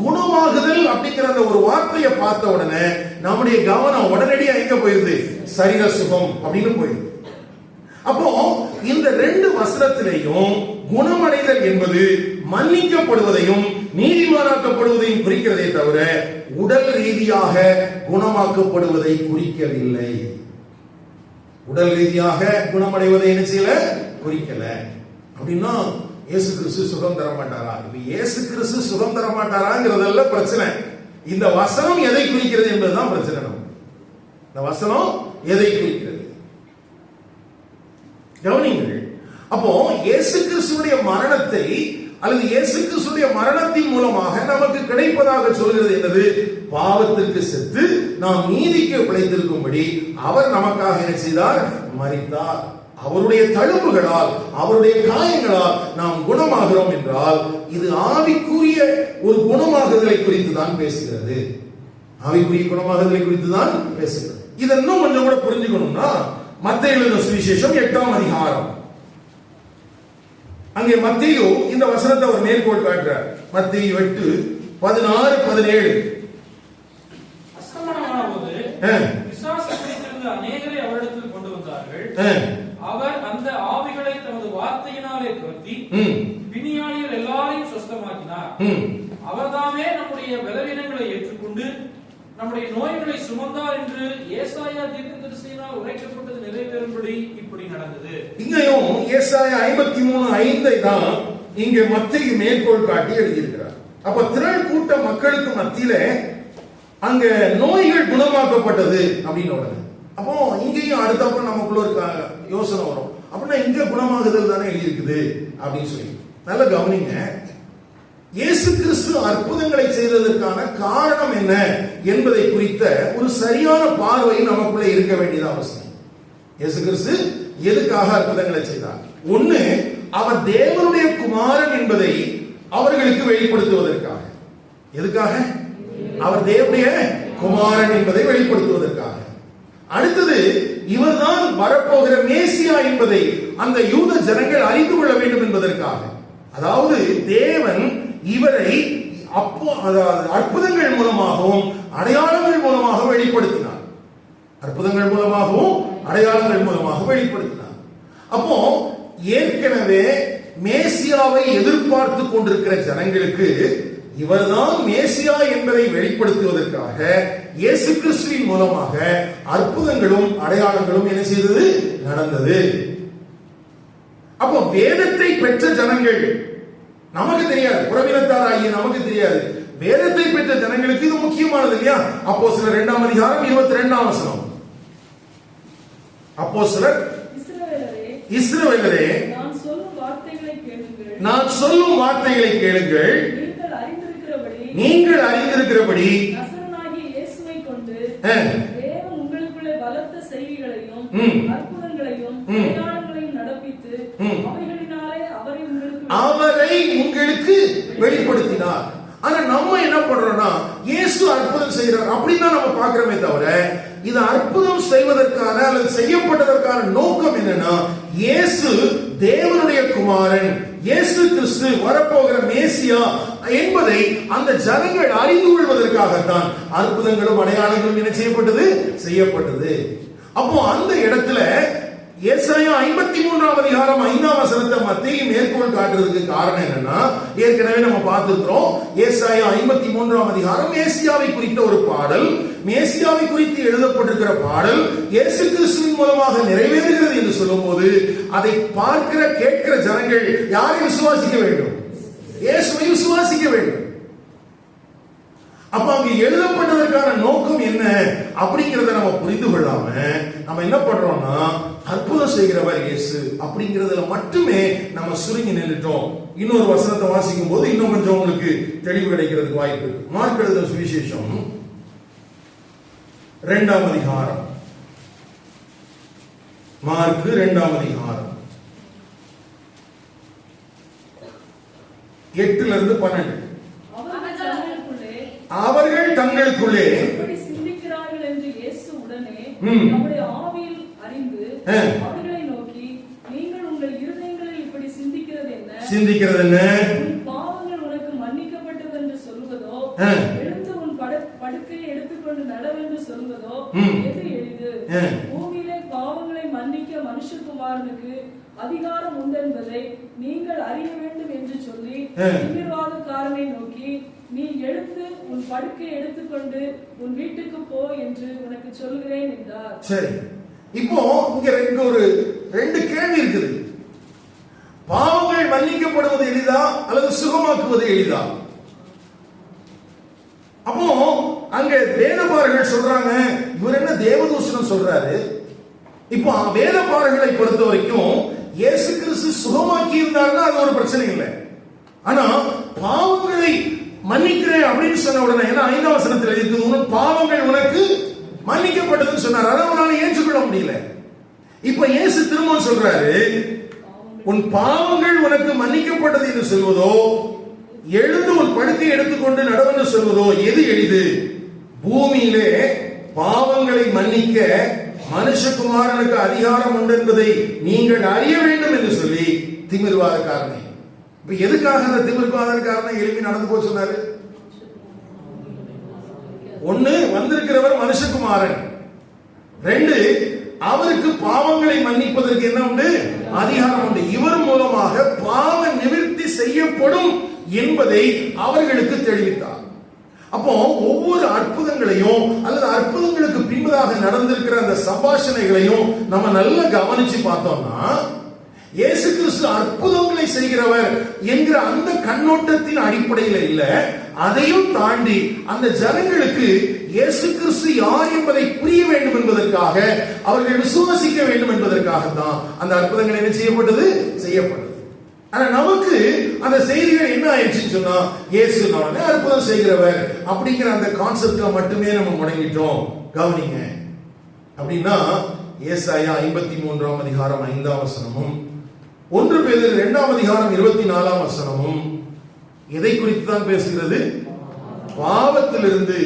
குணமாகுதல் அப்படிங்கிற அந்த ஒரு வார்த்தையை பார்த்த உடனே நம்முடைய கவனம் உடனடியா எங்க போயிருது? சரீர சுகம் அப்படின்னு போயிருது. அப்போ இந்த 2 வசனத்திலேயும் குணமடைதல் என்பது மன்னிக்கப்படுவதையும் நீதிமானாக்கப்படுவதையும் குறிக்கிறதே தவிர உடல் ரீதியாக குணமாக்கப்படுவதை குறிக்கவில்லை. உடல் ரீதியாக குணமடைவதை என்ன செய்யல? குறிக்கல. அப்படின்னா இயேசு கிறிஸ்து சுகம் தர மாட்டாரா? இப்ப இயேசு கிறிஸ்து சுகம் தர மாட்டாராங்கிறதல்ல பிரச்சனை. இந்த வசனம் எதை குறிக்கிறது என்பதுதான் பிரச்சனை. இந்த வசனம் எதை குறிக்கிறது கவனிங்கள். அப்போ இயேசு கிறிஸ்துடைய மரணத்தை அல்லது இயேசு கிறிஸ்துடைய மரணத்தின் மூலமாக நமக்கு கிடைப்பதாக சொல்கிறது என்னது? பாவத்திற்கு செத்து நாம் நீதிக்கு பிழைத்திருக்கும்படி அவர் நமக்காக என்ன செய்தார்? மரித்தார். அவருடைய தழும்புகளால் அவருடைய காயங்களால் நாம் குணமாகிறோம் என்றால் இது ஆவிக்குரிய ஒரு குணமாகுதலை குறித்து தான் பேசுகிறது. ஆவிக்குரிய குணமாகுதலை குறித்து தான் பேசுகிறது. இதை இன்னும் கொஞ்சம் கூட புரிஞ்சுக்கணும்னா மத்தேயு எழுதின சுவிசேஷம் 8ஆம் அதிகாரம், அங்கே மத்தேயு இந்த வசனத்தை அவர் மேற்கோள் காட்டுறார். மத்தேயு 8:16-17.
அஸ்தமனமானபோது பிசாசு பிடித்திருந்த அநேகரை அவரிடத்தில் கொண்டு வந்தார்கள். அவர் அந்த ஆவிகளை தமது வார்த்தையினாலே துரத்தி பிணியாளிகள் எல்லாரையும் சுஸ்தமாக்கினார். அவர்தாமே நம்முடைய பலவீனங்களை ஏற்றுக்கொண்டு நம்முடைய நோய்களை சுமந்தார் என்று ஏசாயா தீர்க்கதரிசியினால் உரைக்கப்பட்டது நிறைவேறும்படி இப்படி நடந்தது. இங்கேயும்
ஏசாயா 53:5 தான் இங்கே மத்தேயு மேற்கோள் காட்டி எழுதியிருக்கிறார். அப்ப திரள் கூட்ட மக்களுக்கு மத்தியில அங்க நோய்கள் குணமாக்கப்பட்டது அப்படின்னு உடனே அப்போ இங்கேயும் அடுத்தப்ப நமக்குள்ள ஒரு யோசனை வரும். அப்படின்னா இங்க குணமாகுதல் தானே எழுதியிருக்குது அப்படின்னு சொல்லி நல்ல கவனிங்க. இயேசு கிறிஸ்து அற்புதங்களை செய்ததற்கான காரணம் என்ன என்பதை குறித்த ஒரு சரியான பார்வை நமக்குள்ள இருக்க வேண்டியது அவசியம். இயேசு கிறிஸ்து எதுக்காக அற்புதங்களை செய்தார்? ஒண்ணு, அவர் தேவனுடைய குமாரன் என்பதை அவர்களுக்கு வெளிப்படுத்துவதற்காக. எதுக்காக? அவர் தேவனுடைய குமாரன் என்பதை வெளிப்படுத்துவதற்காக. அடுத்தது, இவர்தான் வரப்போகிற மேசியா என்பதை அந்த யூத ஜனங்கள் அறிந்து கொள்ள வேண்டும் என்பதற்காக. அதாவது தேவன் இவரை அற்புதங்கள் மூலமாகவும் அடையாளங்கள் மூலமாக வெளிப்படுத்தினார். அற்புதங்கள் மூலமாகவும் அடையாளங்கள் மூலமாக வெளிப்படுத்தினார். அப்போ ஏற்கனவே மேசியாவை எதிர்பார்த்து கொண்டிருக்கிற ஜனங்களுக்கு இவர்தான் மேசியா என்பதை வெளிப்படுத்துவதற்காக இயேசு கிறிஸ்துவின் மூலமாக அற்புதங்களும் அடையாளங்களும் என்ன செய்தது? நடந்தது. அப்போ வேதத்தை பெற்ற ஜனங்கள், நமக்கு தெரியாது, புறவினத்தாராகிய நமக்கு தெரியாது, வேதத்தை பெற்ற ஜனங்களுக்கு இது முக்கியமானது இல்லையா? அப்போஸ்தலர் 2ஆம் அதிகாரம் 22ஆம் வசனம். அப்போஸ்தலர், இஸ்ரவேலரே நான் சொல்லும் வார்த்தைகளை கேளுங்கள், நீங்கள் அறிந்திருக்கிறபடி நசரேயனாகிய இயேசுவை கொண்டு தேவன் உங்களுக்குள்ளே பலத்த செய்திகளையும் அற்புதங்களையும் அடையாளங்களையும் நடப்பித்து அவரை உங்களுக்கு வெளிப்படுத்தினார். ஆனா நம்ம என்ன பண்றோம்னா இயேசு அற்புதம் செய்கிறார் அப்படின்னு தான் நம்ம பார்க்கிறோமே தவிர இது அற்புதம் செய்வதற்கான அல்லது செய்யப்பட்டதற்கான நோக்கம் என்னன்னா இயேசு தேவனுடைய குமாரன், இயேசு கிறிஸ்து வரப்போகிற மேசியா என்பதை அந்த ஜனங்கள் அறிந்து கொள்வதற்காகத்தான் அற்புதங்களும் அடையாளங்களும் என்ன செய்யப்பட்டது. அப்போ அந்த இடத்துல ஏசாயா 53ஆம் அதிகாரம் 5ஆம் வசனத்தை மத்தேயு மேற்கோள் காட்டுறதுக்கு காரணம் என்னன்னா, ஏற்கனவே நம்ம பார்த்திருக்கிறோம். ஏசாயா 53ஆம் அதிகாரம் மேசியாவை குறித்த ஒரு பாடல், மேசியாவை குறித்து எழுதப்பட்டிருக்கிற பாடல் இயேசு கிறிஸ்துவின் மூலமாக நிறைவேறுகிறது என்று சொல்லும்போது அதை பார்க்கிற கேட்கிற ஜனங்கள் யாரை விசுவாசிக்க வேண்டும்? இயேசுவை விசுவாசிக்க வேண்டும். அப்ப அங்க எழுதப்பட்டதற்கான நோக்கம் என்ன அப்படிங்கறத நம்ம புரிந்து கொள்ளாம நம்ம என்ன பண்றோம்னா அற்புதம் செய்கிறவர் இயேசு அப்படிங்கறதுல மட்டுமே நம்ம சுருங்கி நின்றுட்டோம். இன்னொரு வசனத்தை வாசிக்கும் போது இன்னும் கொஞ்சம் உங்களுக்கு தெளிவு கிடைக்கிறதுக்கு வாய்ப்பு இருக்கு. மார்க் எழுதின சுவிசேஷம் 2ஆம் அதிகாரம், மார்க் 2ஆம் அதிகாரம் 8-12. அவர்கள் தங்களுக்குள்ளே சிந்திக்கிறார்கள் என்று இயேசு உடனே நம்முடைய ஆவியில் அறிந்து அவர்களை நோக்கி, நீங்கள் உங்கள் இருதயங்களில் இப்படி சிந்திக்கிறது என்ன? பாவங்கள் உனக்கு மன்னிக்கப்பட்டது என்று சொல்வதோ, எழுந்து உன் படுக்கையை எடுத்துக்கொண்டு நடவென்று சொல்வதோ எது எளிது? பூமியிலே பாவங்களை மன்னிக்க மனுஷகுமாரனுக்கு அதிகாரம் உண்டு என்பதை நீங்கள் அறிய வேண்டும் என்று சொல்லி தீவிரவாதக்காரனை நோக்கி, நீ எழுந்து உன் படுக்கையை எடுத்துக்கொண்டு உன் வீட்டுக்கு போ என்று உனக்கு சொல்கிறேன் என்றார். சரி, இப்போ இங்க ஒரு 2 கேள்வி இருக்குது. பாவங்கள் மன்னிக்கப்படுவது எளிதா அல்லது சுகமாக்குவது எளிதா? அப்போ அங்க வேதபாரகர்கள் சொல்றாங்க, இவர் என்ன தேவதூஷணம் சொல்றாரு. இப்போ வேதபாரகர்களை பொறுத்த வரைக்கும் இயேசு கிறிஸ்து சுகமாக்கி இருந்தாருன்னா அது ஒரு பிரச்சனை இல்லை. ஆனா பாவங்களை மன்னிக்கிறேன் அப்படின்னு சொன்ன உடனே, ஏன்னா 5ஆம் வசனத்தில் இருக்கு, பாவங்கள் உனக்கு மன்னிக்கப்பட்டதுன்னு சொன்னார். அதை அவனால ஏற்றுக்கொள்ள முடியல. இப்ப இயேசு திரும்ப சொல்றாரு, உன் பாவங்கள் உனக்கு மன்னிக்கப்பட்டது என்று சொல்வதோ, எழுந்து உன் படுக்கை எடுத்துக்கொண்டு நடவென்று சொல்வதோ எது எளிது? பூமியிலே பாவங்களை மன்னிக்க மனுஷகுமாரனுக்கு அதிகாரம் உண்டு என்பதை நீங்கள் அறிய வேண்டும் என்று சொல்லி திமிர்வாதக்காரனை. இப்ப எதுக்காக அந்த திமிர்வாதக்காரனை எழுப்பி நடந்து போக சொன்னாரு? ஒண்ணு, வந்திருக்கிறவர் மனுஷகுமாரன். 2, அவருக்கு பாவங்களை மன்னிப்பதற்கு என்ன உண்டு? அதிகாரம் உண்டு. இவர் மூலமாக பாவ நிவர்த்தி செய்யப்படும் என்பதை அவர்களுக்கு தெரிவித்தார். அப்போ ஒவ்வொரு அற்புதங்களையும் அல்லது அற்புதங்களுக்கு பின்பதாக நடந்திருக்கிற அந்த சம்பாஷணைகளையும் நம்ம நல்லா கவனிச்சு பார்த்தோம்னா, இயேசு கிறிஸ்து அற்புதங்களை செய்கிறவர் என்கிற அந்த கண்ணோட்டத்தின் அடிப்படையில் இல்ல, அதையும் தாண்டி அந்த ஜனங்களுக்கு இயேசு கிறிஸ்து யார் என்பதை புரிய வேண்டும் என்பதற்காக, அவர்கள் விசுவாசிக்க வேண்டும் என்பதற்காகத்தான் அந்த அற்புதங்கள் என்ன செய்யப்பட்டது? செய்யப்பட்டது. ஆனா நமக்கு அந்த செய்திகள் என்ன ஆயிடுச்சுன்னு சொன்னா, இயேசு நானே அற்புதம் செய்கிறவர் அப்படிங்கிற அந்த கான்செப்ட்ல மட்டுமே நம்ம முடங்கிட்டோம். கவனிங்க. அப்படின்னா ஏசாயா 53ஆம் அதிகாரம் 5ஆம் வசனமும் 1 பேதுரு 2ஆம் அதிகாரம் 24ஆம் வசனமும் எதை குறித்து தான் பேசுகிறது? பாவத்திலிருந்து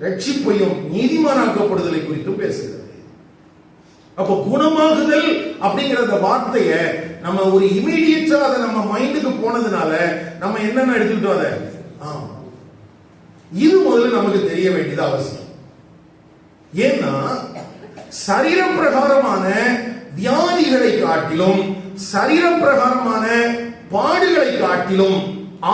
ரட்சிப்பையும் நீதிமானாக்கப்படுதலை குறித்து பேசுகிறது. அப்ப குணமாகுதல் அப்படிங்கிற அந்த வார்த்தையை நம்ம ஒரு இமீடியட்டா அதை நம்ம மைண்டுக்கு போனதுனால நம்ம என்னென்ன எடுத்துக்கிட்டோம் அதை. இது முதல்ல நமக்கு தெரிய வேண்டியது அவசியம். ஏன்னா சரீர பிரகாரமான வியாதிகளை காட்டிலும், சரீர பிரகாரமான பாடுகளை காட்டிலும்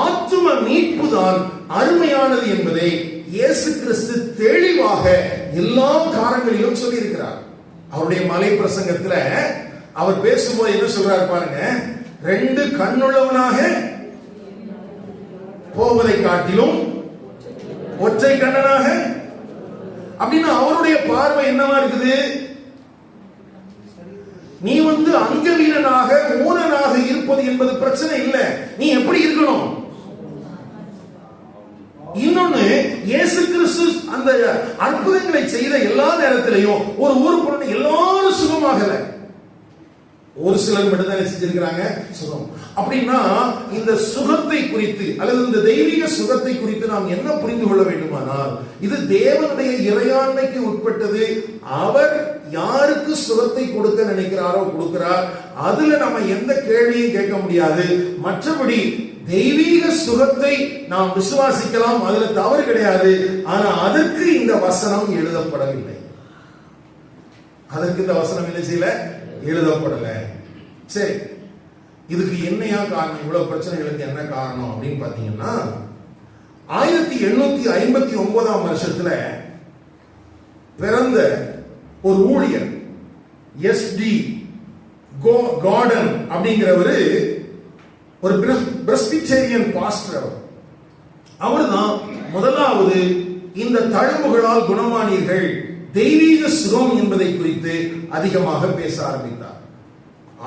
ஆத்தும மீட்பு தான் அருமையானது என்பதை இயேசு கிறிஸ்து தெளிவாக எல்லா காரணங்களிலும் சொல்லியிருக்கிறார். அவருடைய மலை பிரசங்கத்துல அவர் பேசும்போது என்ன சொல்றாரு பாருங்க, 2 கண்ணுள்ளவனாக போவதை காட்டிலும் ஒற்றை கண்ணனாக. அப்படின்னா அவருடைய பார்வை என்னவா இருக்குது? நீ அங்கவீனனாக ஊனனாக இருப்பது என்பது பிரச்சனை இல்லை, நீ எப்படி இருக்கணும். இன்னொன்னு, இயேசு கிறிஸ்து அந்த அற்புதங்களை செய்த எல்லா நேரத்திலையும் ஒரு ஊருக்கு எல்லாரும் சுகமாகல, ஒரு சிலர் மட்டும்தான் செஞ்சிருக்கிறாங்க சுகம். அப்படின்னா இந்த சுகத்தை குறித்து அல்லது இந்த தெய்வீக சுகத்தை குறித்து நாம் என்ன புரிந்து கொள்ள வேண்டுமானால், இது தேவனுடைய இறையாண்மைக்கு உட்பட்டது. அவர் யாருக்கு சுகத்தை கொடுக்க நினைக்கிறாரோ கொடுக்கிறார். அதுல நம்ம எந்த கேள்வியும் கேட்க முடியாது. மற்றபடி தெய்வீக சுகத்தை நாம் விசுவாசிக்கலாம், அதுல தவறு கிடையாது. ஆனா அதற்கு இந்த வசனம் எழுதப்படவில்லை. அதற்கு இந்த வசனம் என்ன செய்யல? எழுதப்படல. சரி, இதுக்கு என்னையா காரணம்? இவ்வளவு பிரச்சனைகளுக்கு என்ன காரணம் அப்படின்னு பாத்தீங்கன்னா, 1859ஆம் வருஷத்துல பிறந்த ஒரு ஊழியர் எஸ்டி கார்டன் அப்படிங்கிறவரு ஒரு பிரெஸ்பிட்டேரியன் பாஸ்டர். அவர்தான் முதலாவது இந்த தழும்புகளால் குணமானீர்கள், தெய்வீக சுகம் என்பதை குறித்து அதிகமாக பேச ஆரம்பித்தார்.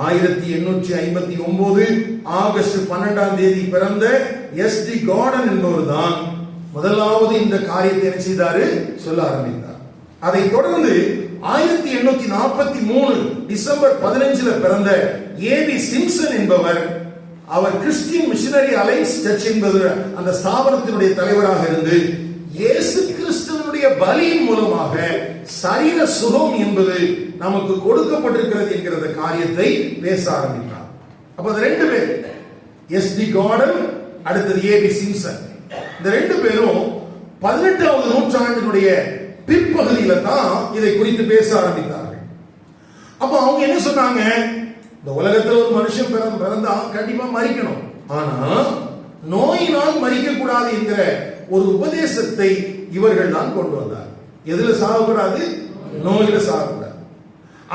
1859 ஆகஸ்ட் 12ஆம் தேதி பிறந்த எஸ்டி கார்டன் என்பவர் தான் முதலாவது இந்த காரியத்தை என்ன செய்தாரு? சொல்ல ஆரம்பித்தார். அதை தொடர்ந்து 1843 டிசம்பர் 15 பிறந்த ஏபி சிம்சன் என்பவர், அவர் கிறிஸ்டியன் மிஷனரி அலைன்ஸ் சர்ச் என்பது அந்த ஸ்தாபனத்தினுடைய தலைவராக இருந்து இயேசு கிறிஸ்துவனுடைய பலியின் மூலமாக சரீர சுகம் என்பது நமக்கு கொடுக்கப்பட்டிருக்கிறது என்கிற காரியத்தை பேச ஆரம்பித்தார். அப்ப அந்த 2 பேர், எஸ்டி கார்டன் அடுத்தது ஏபி சிம்சன், இந்த 2 பேரும் 18வது நூற்றாண்டினுடைய பிற்பகுதியில தான் இதை குறித்து பேச ஆரம்பித்தார்கள். அப்ப அவங்க என்ன சொன்னாங்க? இந்த உலகத்தில் ஒரு மனுஷன் பிறந்தா கண்டிப்பா மரிக்கணும், ஆனா நோயினால் மரிக்க கூடாது என்கிற ஒரு உபதேசத்தை இவர்கள் தான் கொண்டு வந்தார். எதுல சாகக்கூடாது? நோயில சாகக்கூடாது.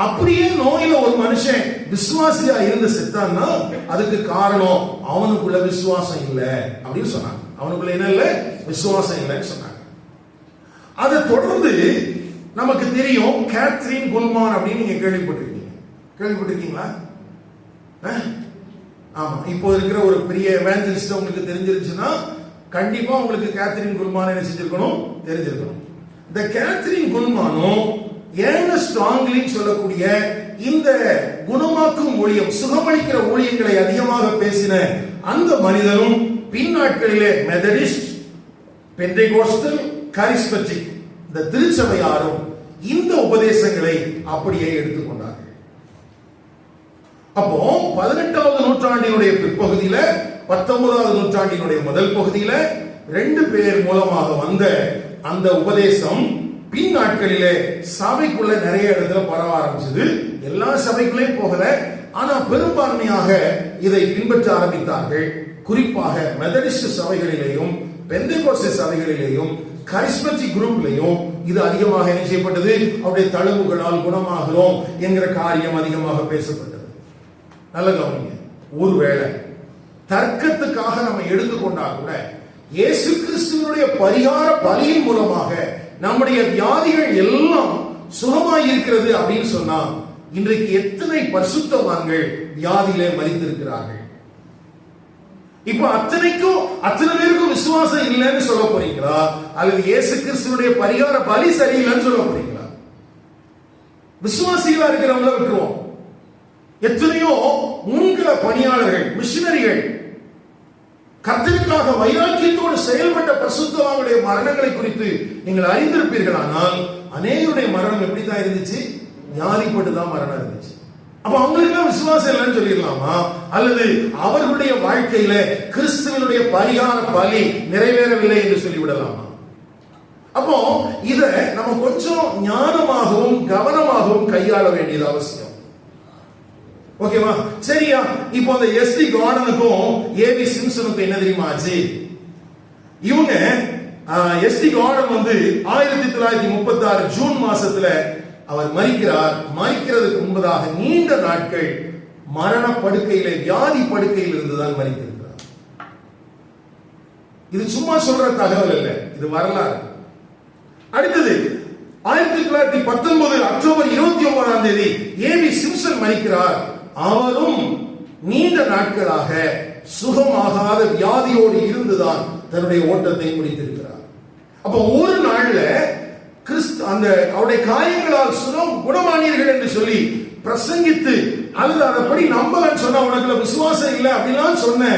அப்படியே நோயில ஒரு மனுஷன் விசுவாசியா இருந்து செத்தான்னா அதுக்கு காரணம் அவனுக்குள்ள விசுவாசம் இல்லை அப்படின்னு சொன்னாங்க. அவனுக்குள்ள என்ன இல்லை? விசுவாசம் இல்லைன்னு சொன்னாங்க. அதை தொடர்ந்து நமக்கு தெரியும் கேத்ரின் குல்மான் அப்படின்னு நீங்க கேள்விப்பட்டிருக்கீங்களா? ஆமா, இப்போ இருக்கிற ஒரு பெரிய எவாஞ்சலிஸ்ட் உங்களுக்கு தெரிஞ்சிருச்சுன்னா கண்டிப்பா உங்களுக்கு கேத்ரின் குல்மான் என்ன செஞ்சிருக்கணும்? தெரிஞ்சிருக்கணும். இந்த கேத்ரின் குல்மானும் ஏர்னஸ்ட் ராங்லின்னு சொல்லக்கூடிய இந்த குணமாக்கும் ஊழியம், சுகமளிக்கிற ஊழியங்களை அதிகமாக பேசின அந்த மனிதனும் பின்னாட்களிலே மெத்தடிஸ்ட், பெந்தேகோஸ்டல், கரிஸ்மட்டிக் இந்த திருச்சபையாரும் இந்த உபதேசங்களை அப்படியே எடுத்துக்கொண்டார்கள். அப்போ 18வது நூற்றாண்டினுடைய பிற்பகுதியில 19வது நூற்றாண்டினுடைய முதல் பகுதியில 2 பேர் மூலமாக வந்த அந்த உபதேசம் பின் நாட்களிலே சபைக்குள்ள நிறைய இடத்துல பரவ ஆரம்பிச்சது. எல்லா சபைக்குள்ளேயும் போகல, ஆனா பெரும்பான்மையாக இதை பின்பற்ற ஆரம்பித்தார்கள். குறிப்பாக மெத்தடிஸ்ட் சபைகளிலேயும் பெந்தேகோஸ்தே சபைகளிலேயும் கரிஸ்மட்டிக் குரூப்லையும் இது அதிகமாக என்ன செய்யப்பட்டது? அவருடைய தழும்புகளால் குணமாகிறோம் என்கிற காரியம் அதிகமாக பேசப்பட்டது. நல்ல கவனிங்க, ஒருவேளை தர்க்கத்துக்காக நம்ம எடுத்துக்கொண்டா கூட இயேசு கிறிஸ்துவினுடைய பரிகார பலியின் மூலமாக நம்முடைய வியாதிகள் எல்லாம் சுகமாய் இருக்கிறது அப்படின்னு சொன்னா இன்றைக்கு எத்தனை பரிசுத்தவான்கள் வியாதியிலே மரித்திருக்கிறார்கள்? இப்ப அத்தனை பேருக்கும் விசுவாசம் இல்லைன்னு சொல்ல போறீங்களா, அல்லது இயேசு கிறிஸ்துவினுடைய பரிகார பலி சரியில்லைன்னு சொல்ல போறீங்களா? விசுவாசிகளா இருக்கிறவங்கள விட்டுருவோம். எத்தனையோ முன்கள பணியாளர்கள், மிஷினரிகள், கர்த்தருக்காக வைராக்கியத்தோடு செயல்பட்ட பரிசுத்தவான்களுடைய மரணங்களை குறித்து நீங்கள் அறிந்திருப்பீர்கள். ஆனால் அநேகருடைய மரணம் எப்படிதான் இருந்துச்சு? வியாதிப்பட்டுதான் மரணம் இருந்துச்சு. அப்ப அவங்களுக்கு விசுவாசம் இல்லைன்னு சொல்லிடலாமா, அல்லது அவர்களுடைய வாழ்க்கையில கிறிஸ்துவனுடைய பரிகார பலி நிறைவேறவில்லை என்று சொல்லிவிடலாமா? அப்போ இத நம்ம கொஞ்சம் ஞானமாகவும் கவனமாகவும் கையாள வேண்டியது அவசியம். ஓகேவா? சரியா? இப்போ அந்த எஸ்டி கார்டனுக்கும் ஏவி சிம்சனுக்கும் என்ன தெரியுமா ஆச்சு? இவங்க எஸ்டி கார்டன் 1936 ஜூன் மாசத்துல அவர் மரிக்கிறார். மரிக்கிறதுக்கு முன்பதாக நீண்ட நாட்கள் மரண படுக்கையில, வியாதி படுக்கையில் இருந்துதான் மரித்திருக்கிறார். இது சும்மா சொல்ற தகவல் இல்ல, இது வரலாறு. அடுத்தது 1919 அக்டோபர் 29ஆம் தேதி ஏவி சிம்சன் மரிக்கிறார். அவரும் நீண்ட நாட்களாக சுகமாகாத வியாதியோடு இருந்துதான் தன்னுடைய ஓட்டத்தை முடித்திருக்கிறார். அப்ப ஒரு நாள்ல அந்த அவருடைய காயங்களால் சுகம் குணமானீர்கள் என்று சொல்லி பிரசங்கித்து, அல்லது அதப்படி நம்பலன்னு சொன்னா உனக்குள்ள விசுவாசம் இல்லை அப்படிலாம் சொன்ன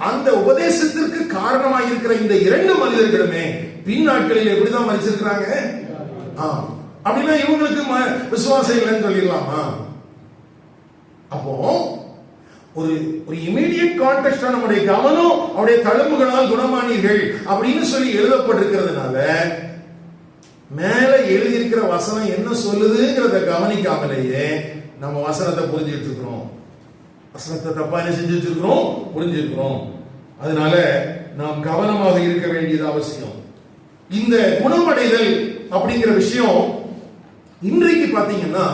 அந்த உபதேசத்திற்கு காரணமாக இருக்கிற இந்த 2 மனிதர்களுமே பின் நாட்களில் எப்படிதான் மரிச்சிருக்கிறாங்க? அப்படின்னா இவங்களுக்கு விசுவாசம் இல்லைன்னு சொல்லிடலாமா? அப்போ ஒரு இமீடியட் கான்டெக்ஸ்டா நம்முடைய கவனம் அவருடைய தழும்புகளால் குணமானீர்கள் அப்படின்னு சொல்லி எழுதப்பட்டிருக்கிறதுனால மேல எழுதியிருக்கிற வசனம் என்ன சொல்லுதுங்கிறத கவனிக்காமலேயே நம்ம வசனத்தை புரிஞ்சுட்டு இருக்கிறோம். வசனத்தை தப்பா என்ன செஞ்சு வச்சிருக்கிறோம்? புரிஞ்சிருக்கிறோம். அதனால நாம் கவனமாக இருக்க வேண்டியது அவசியம். இந்த குணமடைதல் அப்படிங்கிற விஷயம் இன்றைக்கு பாத்தீங்கன்னா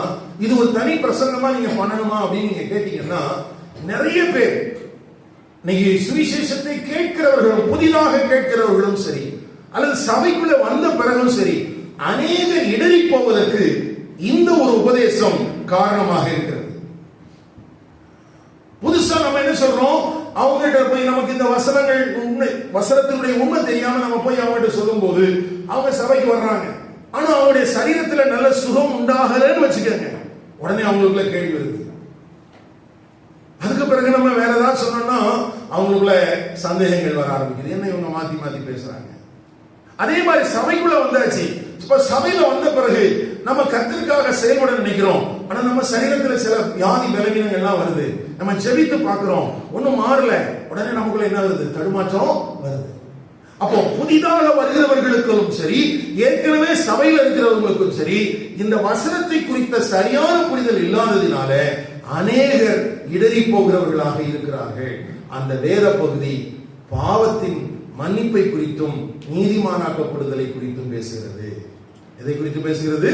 இது ஒரு தனி பிரசங்கமா நீங்க பண்ணணுமா அப்படின்னு நீங்க கேட்டீங்கன்னா, நிறைய பேர் இன்னைக்கு சுவிசேஷத்தை கேட்கிறவர்களும் புதிதாக கேட்கிறவர்களும் சரி, அல்லது சபைக்குள்ள வந்த பிறகும் சரி, அநேகர் இடறி போவதற்கு இந்த ஒரு உபதேசம் காரணமாக இருக்கிறது. புதுசா நம்ம என்ன சொல்றோம்? அவங்ககிட்ட போய் நமக்கு இந்த வசனங்கள் உண்மை, வசனத்தினுடைய உண்மை தெரியாம நம்ம போய் அவங்ககிட்ட சொல்லும் போது அவங்க சபைக்கு வர்றாங்க. ஆனா அவங்களுடைய சரீரத்துல நல்ல சுகம் உண்டாகலன்னு வச்சுக்கோங்க, உடனே அவங்களுக்குள்ள கேள்வி வருது. அதுக்கு பிறகு நம்ம வேற ஏதாவது சொன்னோம்னா அவங்களுக்குள்ள சந்தேகங்கள் வர ஆரம்பிக்குது. என்ன இவங்க மாத்தி மாத்தி பேசுறாங்க? அதே மாதிரி சபைக்குள்ள வந்தாச்சு. இப்ப சபையில வந்த பிறகு நம்ம கர்த்தருக்காக செயல்பட நினைக்கிறோம். ஆனா நம்ம சரீரத்துல சில வியாதி பலவீனங்கள் எல்லாம் வருது. நம்ம ஜெபித்து பார்க்கிறோம், ஒண்ணும் மாறல. உடனே நமக்குள்ள என்ன வருது? தடுமாற்றம் வருது. அப்போ புதிதாக வருகிறவர்களுக்கும் சரி, ஏற்கனவே சபையில் இருக்கிறவர்களுக்கும் சரி, இந்த வசனத்தை குறித்த சரியான புரிதல் இல்லாததினால அநேகர் இடறி போகிறவர்களாக இருக்கிறார்கள். அந்த வேத பகுதி பாவத்தின் மன்னிப்பை குறித்தும் நீதிமானாக்கப்படுதலை குறித்தும் பேசுகிறது. எதை குறித்து பேசுகிறது?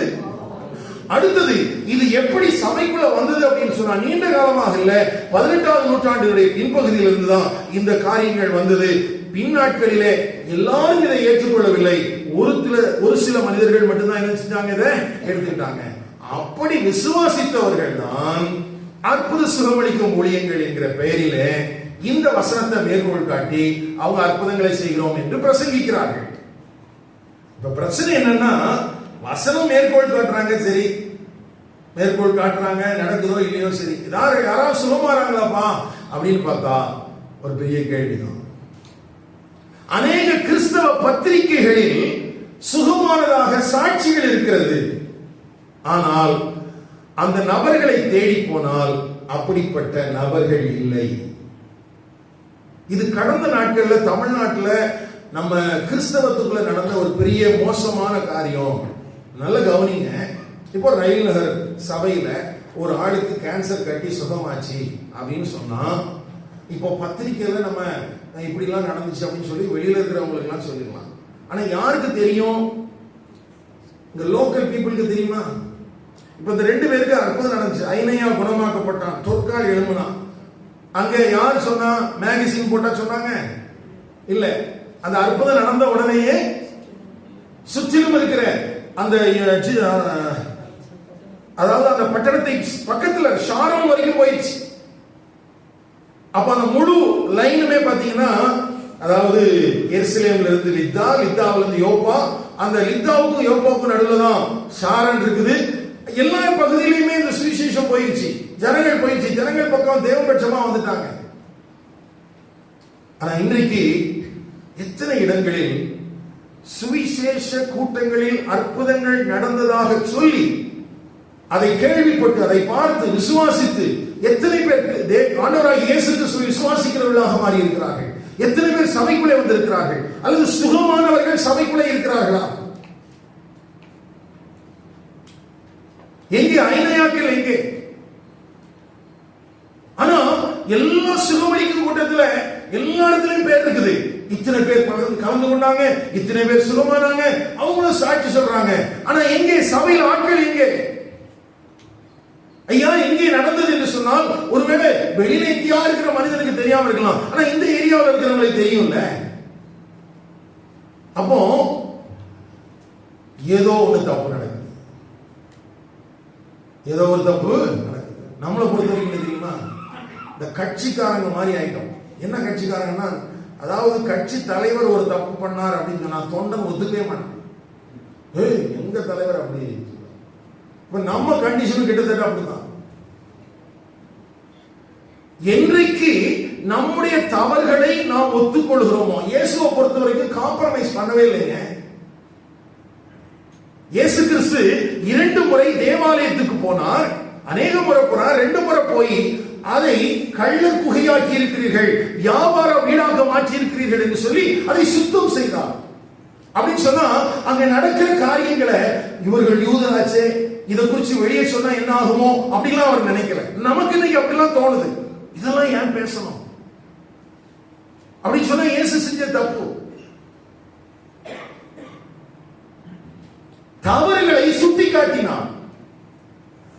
அடுத்தது இது எப்படி சபைக்குள்ள வந்தது அப்படின்னு சொன்னா, நீண்ட காலமாக இல்ல, 18ஆம் நூற்றாண்டினுடைய பின்பகுதியில் இருந்துதான் இந்த காரியங்கள் வந்தது. பின்னாட்களிலே எல்லாரும் இதை ஏற்றுக்கொள்ளவில்லை. ஒரு சில மனிதர்கள் மட்டும்தான் என்ன செஞ்சாங்க, இதை எடுத்துக்கிட்டாங்க. அப்படி விசுவாசித்தவர்கள் தான் அற்புத சுகமளிக்கும் ஊழியங்கள் என்கிற பெயரிலே இந்த வசனத்தை மேற்கோள் காட்டி அவங்க அற்புதங்களை செய்கிறோம் என்று பிரசங்கிக்கிறார்கள். இப்ப பிரச்சனை என்னன்னா, வசனம் மேற்கோள் காட்டுறாங்க, சரி, மேற்கோள் காட்டுறாங்க, நடக்குதோ இல்லையோ சரி, யாராவது சுகமாறாங்களாப்பா அப்படின்னு பார்த்தா ஒரு பெரிய கேள்விதான். அநேக கிறிஸ்தவ பத்திரிகைகளில் சுகமானதாக சாட்சிகள் இருக்கிறது. ஆனால் அந்த நபர்களை தேடி போனால் அப்படிப்பட்ட நபர்கள் இல்லை. இது கடந்த நாட்கள்ல தமிழ்நாட்டில் நம்ம கிறிஸ்தவத்துக்குள்ள நடந்த ஒரு பெரிய மோசமான காரியம். நல்ல கவனிங்க. இப்போ ரயில் நகர் சபையில ஒரு ஆளுக்கு கேன்சர் கட்டி சுகமாச்சு அப்படின்னு சொன்னா, இப்போ பத்திரிக்கையில நம்ம இப்படிலாம் நடந்துச்சு அப்படின்னு சொல்லி வெளியில இருக்கிறவங்களுக்கு எல்லாம் சொல்லிடலாம். ஆனா யாருக்கு தெரியும்? இந்த லோக்கல் பீப்புளுக்கு தெரியுமா? இப்ப இந்த 2 பேருக்கு அற்புதம் நடந்துச்சு. ஐனையா குணமாக்கப்பட்டான், தொற்கால் எழும்புனான். அங்க யார் சொன்னா? மேகசின் போட்டா சொன்னாங்க? இல்ல. அந்த அற்புதம் நடந்த உடனேயே சுற்றிலும் இருக்கிற அந்த அதாவது அந்த பட்டணத்தை பக்கத்துல ஷாரோன் வரைக்கும் போயிடுச்சு. அப்ப அந்த முழு லைனுமே பாத்தீங்கன்னா, அதாவது எருசலேம்ல இருந்து லித்தா, லித்தாவில இருந்து யோப்பா, அந்த லித்தாவுக்கும் யோப்பாவுக்கும் நடுவுல தான் ஷாரோன் இருக்குது. எல்லா பகுதியிலுமே இந்த சுவிசேஷம் போயிடுச்சு, ஜனங்கள் போயிடுச்சு, ஜனங்கள் பக்கம் தேவபட்சமா வந்துட்டாங்க. ஆனா இன்றைக்கு எத்தனை இடங்களில் சுவிசேஷ கூட்டங்களில் அற்புதங்கள் நடந்ததாக சொல்லி அதை கேள்விப்பட்டு அதை பார்த்து விசுவாசித்து எத்தனை பேர் ஆண்டவராகிய இயேசு கிறிஸ்துவை விசுவாசிக்கிறவர்களாக மாறி இருக்கிறார்கள்? எத்தனை பேர் சபைக்குள்ளே வந்திருக்கிறார்கள்? அல்லது சுகமானவர்கள் சபைக்குள்ளே இருக்கிறார்களா? எங்கே ஐனையாக்கள்? எங்கே? ஆனா எல்லா சுகமளிக்கும் கூட்டத்துல எல்லா இடத்துலயும் பேர் இருக்குது. இத்தனை பேர் கலந்து கொண்டாங்க, இத்தனை பேர் சுகமானாங்க, அவங்களும் சாட்சி சொல்றாங்க. ஆனா எங்கே சபையில் ஆட்கள்? எங்கே? ஐயா எங்கே நடந்தது என்று சொன்னால், ஒருவேளை வெளியில எங்கேயா இருக்கிற மனிதனுக்கு தெரியாம இருக்கலாம், ஆனா இந்த ஏரியாவில் இருக்கிறவங்களுக்கு தெரியும்ல. அப்போ ஏதோ ஒண்ணு தப்பு நடக்குது, ஏதோ ஒரு தப்பு நடக்குது. நம்மளை பொறுத்த வரைக்கும் தெரியுமா, இந்த கட்சிக்காரங்க மாதிரி ஆயிட்டோம். என்ன கட்சிக்காரங்கன்னா, அதாவது கட்சி தலைவர் ஒரு தப்பு பண்ணார் அப்படின்னு சொன்னா தொண்டன் ஒத்துக்கவே மாட்டேன். எங்க தலைவர் அப்படி. இப்ப நம்ம கண்டிஷன் கிட்டத்தட்ட அப்படிதான். என்றைக்கு நம்முடைய தவறுகளை நாம் ஒத்துக்கொள்கிறோமோ, இயேசுவை பொறுத்த வரைக்கும் காம்ப்ரமைஸ் பண்ணவே இல்லைங்க. இயேசு கிறிஸ்து 2 முறை தேவாலயத்துக்கு போனார், அநேக முறை போனார். 2 முறை போய் அதை கள்ளர் குகையாக்கி இருக்கிறீர்கள், வியாபார வீடாக மாற்றி இருக்கிறீர்கள் என்று சொல்லி அதை சுத்தம் செய்தார். அப்படின்னு சொன்னா அங்க நடக்கிற காரியங்களை இவர்கள் யூதராச்சே, இதை குறித்து வெளியே சொன்னா என்ன ஆகுமோ அப்படிலாம் அவர் நினைக்கல. நமக்கு இன்னைக்கு அப்படிலாம் தோணுது, இதெல்லாம் ஏன் பேசணும் அப்படின்னு சொன்னா இயேசு செஞ்ச தப்பு. தவறுகளை சுட்டி காட்டினார்,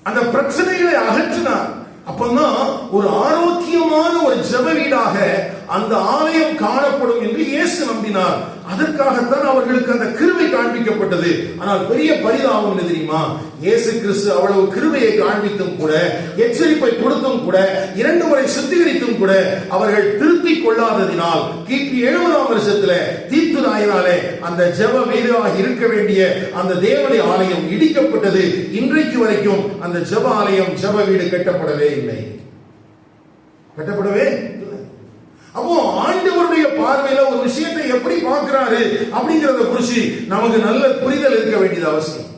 அந்த பிரச்சனைகளை அகற்றினார். அப்பதான் ஒரு ஆரோக்கியமான ஒரு ஜெப வீடாக அந்த ஆலயம் காணப்படும் என்று இயேசு நம்பினார். அதற்காகத்தான் அவர்களுக்கு அந்த கிருபை காண்பிக்கப்பட்டது. ஆனால் பெரிய பரிதாபம் என்ன தெரியுமா, இயேசு கிறிஸ்து அவ்வளவு கிருபையை காண்பித்தும் கூட, எச்சரிப்பை கொடுத்தும் கூட, 2 முறை சுத்திகரித்தும் கூட அவர்கள் திருத்திக் கொள்ளாததினால் கிபி 70ஆம் வருஷத்துல தீத்துராயினாலே அந்த ஜெப வீடாக இருக்க வேண்டிய அந்த தேவனுடைய ஆலயம் இடிக்கப்பட்டது. இன்றைக்கு வரைக்கும் அந்த ஜெப ஆலயம், ஜெப வீடு கட்டப்படவே இல்லை, கட்டப்படவே இல்லை. அப்போ ஆண்டவருடைய பார்வையில ஒரு விஷயத்தை எப்படி பார்க்கிறாரு அப்படிங்கறத குறித்து நமக்கு நல்ல புரிதல் இருக்க வேண்டியது அவசியம்.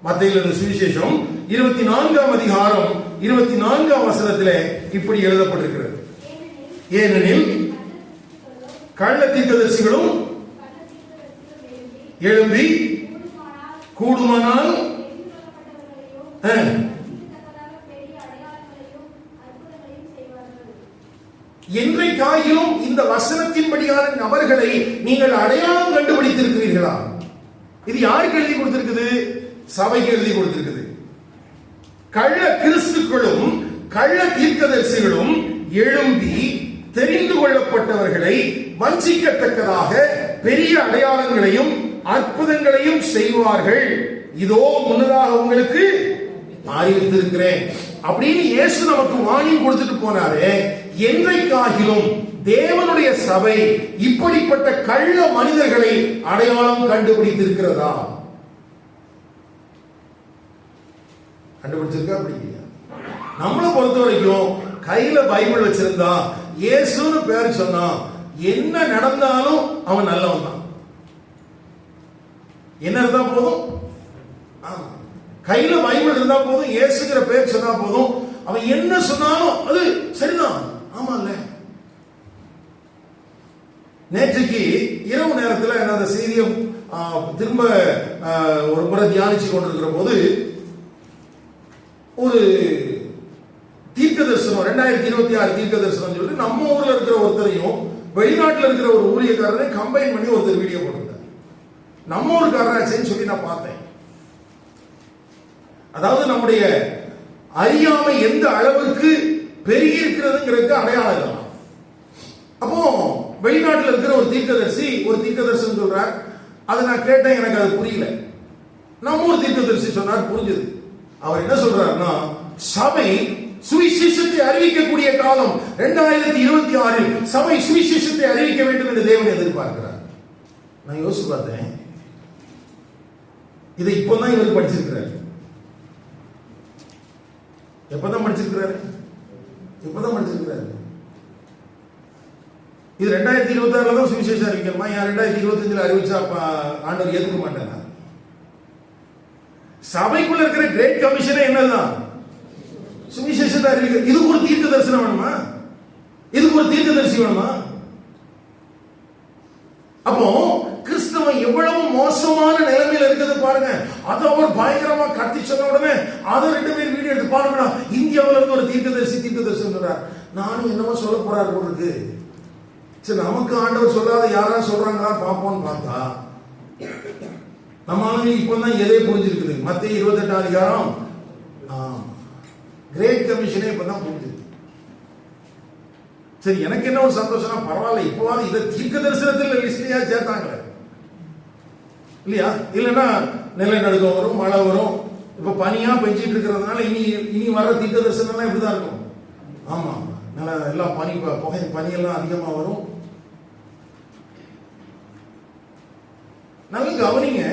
மத்தேயு எழுதின சுவிசேஷம் 24ஆம் அதிகாரம் 24ஆம் வசனத்திலே இப்படி எழுதப்பட்டிருக்கிறது. ஏனெனில் கள்ள தீர்க்கதரிசிகளும் எழும்பி கூடுமானால் என்றைக்காயிலும் இந்த வசனத்தின்படியான நபர்களை நீங்கள் அடையாளம் கண்டுபிடித்திருக்கிறீர்களா? இது யாருக்கு எழுதி கொடுத்திருக்குது? சபைக்கு எழுதி கொடுத்திருக்குது. கள்ள கிறிஸ்துக்களும் கள்ள தீர்க்கதரிசிகளும் எழும்பி தெரிந்து கொள்ளப்பட்டவர்களை வஞ்சிக்கத்தக்கதாக பெரிய அடையாளங்களையும் அற்புதங்களையும் செய்வார்கள். இதோ முன்னதாக உங்களுக்கு அறிவித்திருக்கிறேன் அப்படின்னு இயேசு நமக்கு வார்னிங் கொடுத்துட்டு போனாரு. என்றைக்காகிலும் தேவனுடைய சபை இப்படிப்பட்ட கள்ள மனிதர்களை அடையாளம் கண்டுபிடித்திருக்கிறதா? கண்டுபிடிச்சிருக்கா? அப்படி இல்லையா? நம்மளை பொறுத்த வரைக்கும் கையில பைபிள் வச்சிருந்தா, இயேசுன்னு பேர் சொன்னா, என்ன நடந்தாலும் அவன் நல்லவன் தான். என்ன இருந்தா போதும், கையில பைபிள் இருந்தா போதும், இயேசுங்கிற பேர் சொன்னா போதும், அவன் என்ன சொன்னாலும் அது சரிதான். ஆமா இல்ல? நேற்றுக்கு இரவு நேரத்தில் அந்த செய்தியை திரும்ப ஒரு முறை தியானிச்சு கொண்டிருக்கிற போது ஒரு தீர்க்க தரிசனம் 2026 தீர்க்க தரிசனம் சொல்லிட்டு நம்ம ஊர்ல இருக்கிற ஒருத்தரையும் வெளிநாட்டில் இருக்கிற ஒரு ஊழியக்காரரை கம்பைன் பண்ணி ஒருத்தர் வீடியோ போட்டிருந்தார். நம்ம ஊருக்காரராச்சேன்னு சொல்லி நான் பார்த்தேன். அதாவது நம்முடைய அறியாமை எந்த அளவுக்கு பெருகி இருக்கிறதுங்கிறது அடையாளம். அப்போ வெளிநாட்டில் இருக்கிற ஒரு தீர்க்கதரிசி ஒரு தீர்க்கதரிசனம் சொல்றார். அதை நான் கேட்டேன், எனக்கு அது புரியல. நம்ம ஒரு தீர்க்கதரிசி சொன்னார், புரிஞ்சது. அவர் என்ன சொல்றாருன்னா, சபை சுவிசேஷத்தை அறிவிக்கக்கூடிய காலம் 2026 சபை சுவிசேஷத்தை அறிவிக்க வேண்டும் என்று தேவன் எதிர்பார்க்கிறார். நான் யோசிச்சு பார்த்தேன், இதை இப்போதான் இவர் படிச்சிருக்கிறார். எப்பதான் படிச்சிருக்கிறாரு? இப்பதான் படிச்சிருக்கிறாரு. இது 2026 தான் சுவிசேஷம் அறிவிக்கணுமா? ஏன் 2025 அறிவிச்சா ஆண்டவர் ஏத்துக்க மாட்டாங்க? சபைக்குள்ள இருக்கிற கிரேட் கமிஷனே என்னதான்? சுவிசேஷத்தை அறிவிக்க. இதுக்கு ஒரு தீர்க்க தரிசனம் வேணுமா? இதுக்கு ஒரு தீர்க்க தரிசி வேணுமா? அப்போ கிறிஸ்தவம் எவ்வளவு மோசமான நிலைமையில இருக்குது பாருங்க. அதை அவர் பயங்கரமா கத்தி சொன்ன உடனே அதை 2 பேர் வீடியோ எடுத்து பாருங்கடா, இந்தியாவில இருந்து ஒரு தீர்க்கதரிசி சொல்றார். நானும் என்னமோ சொல்ல போறாரு போல இருக்கு. சரி, நமக்கு ஆண்டவர் சொல்லாத யாராவது சொல்றாங்களா பார்ப்போம்னு பார்த்தா நம்ம இப்பதான் எதை புரிஞ்சிருக்குது. மத்திய 28 அதிகாரம் கிரேட் கமிஷனே இப்பதான் புரிஞ்சுது. சரி, எனக்கு என்ன ஒரு சந்தோஷம்னா, பரவாயில்ல, இப்போவாது இதை தீர்க்க தரிசனத்தில் லிஸ்ட்லயா சேர்த்தாங்களே இல்லையா? இல்லைன்னா நிலநடுக்கம் வரும், மழை வரும். இப்ப பனியா பெஞ்சிட்டு இருக்கிறதுனால இனி வர தீர்க்க தரிசனம் இப்படிதான் இருக்கும். ஆமா, எல்லாம் பனி, புகை, பனியெல்லாம் அதிகமா வரும். நல்லா கவனிங்க.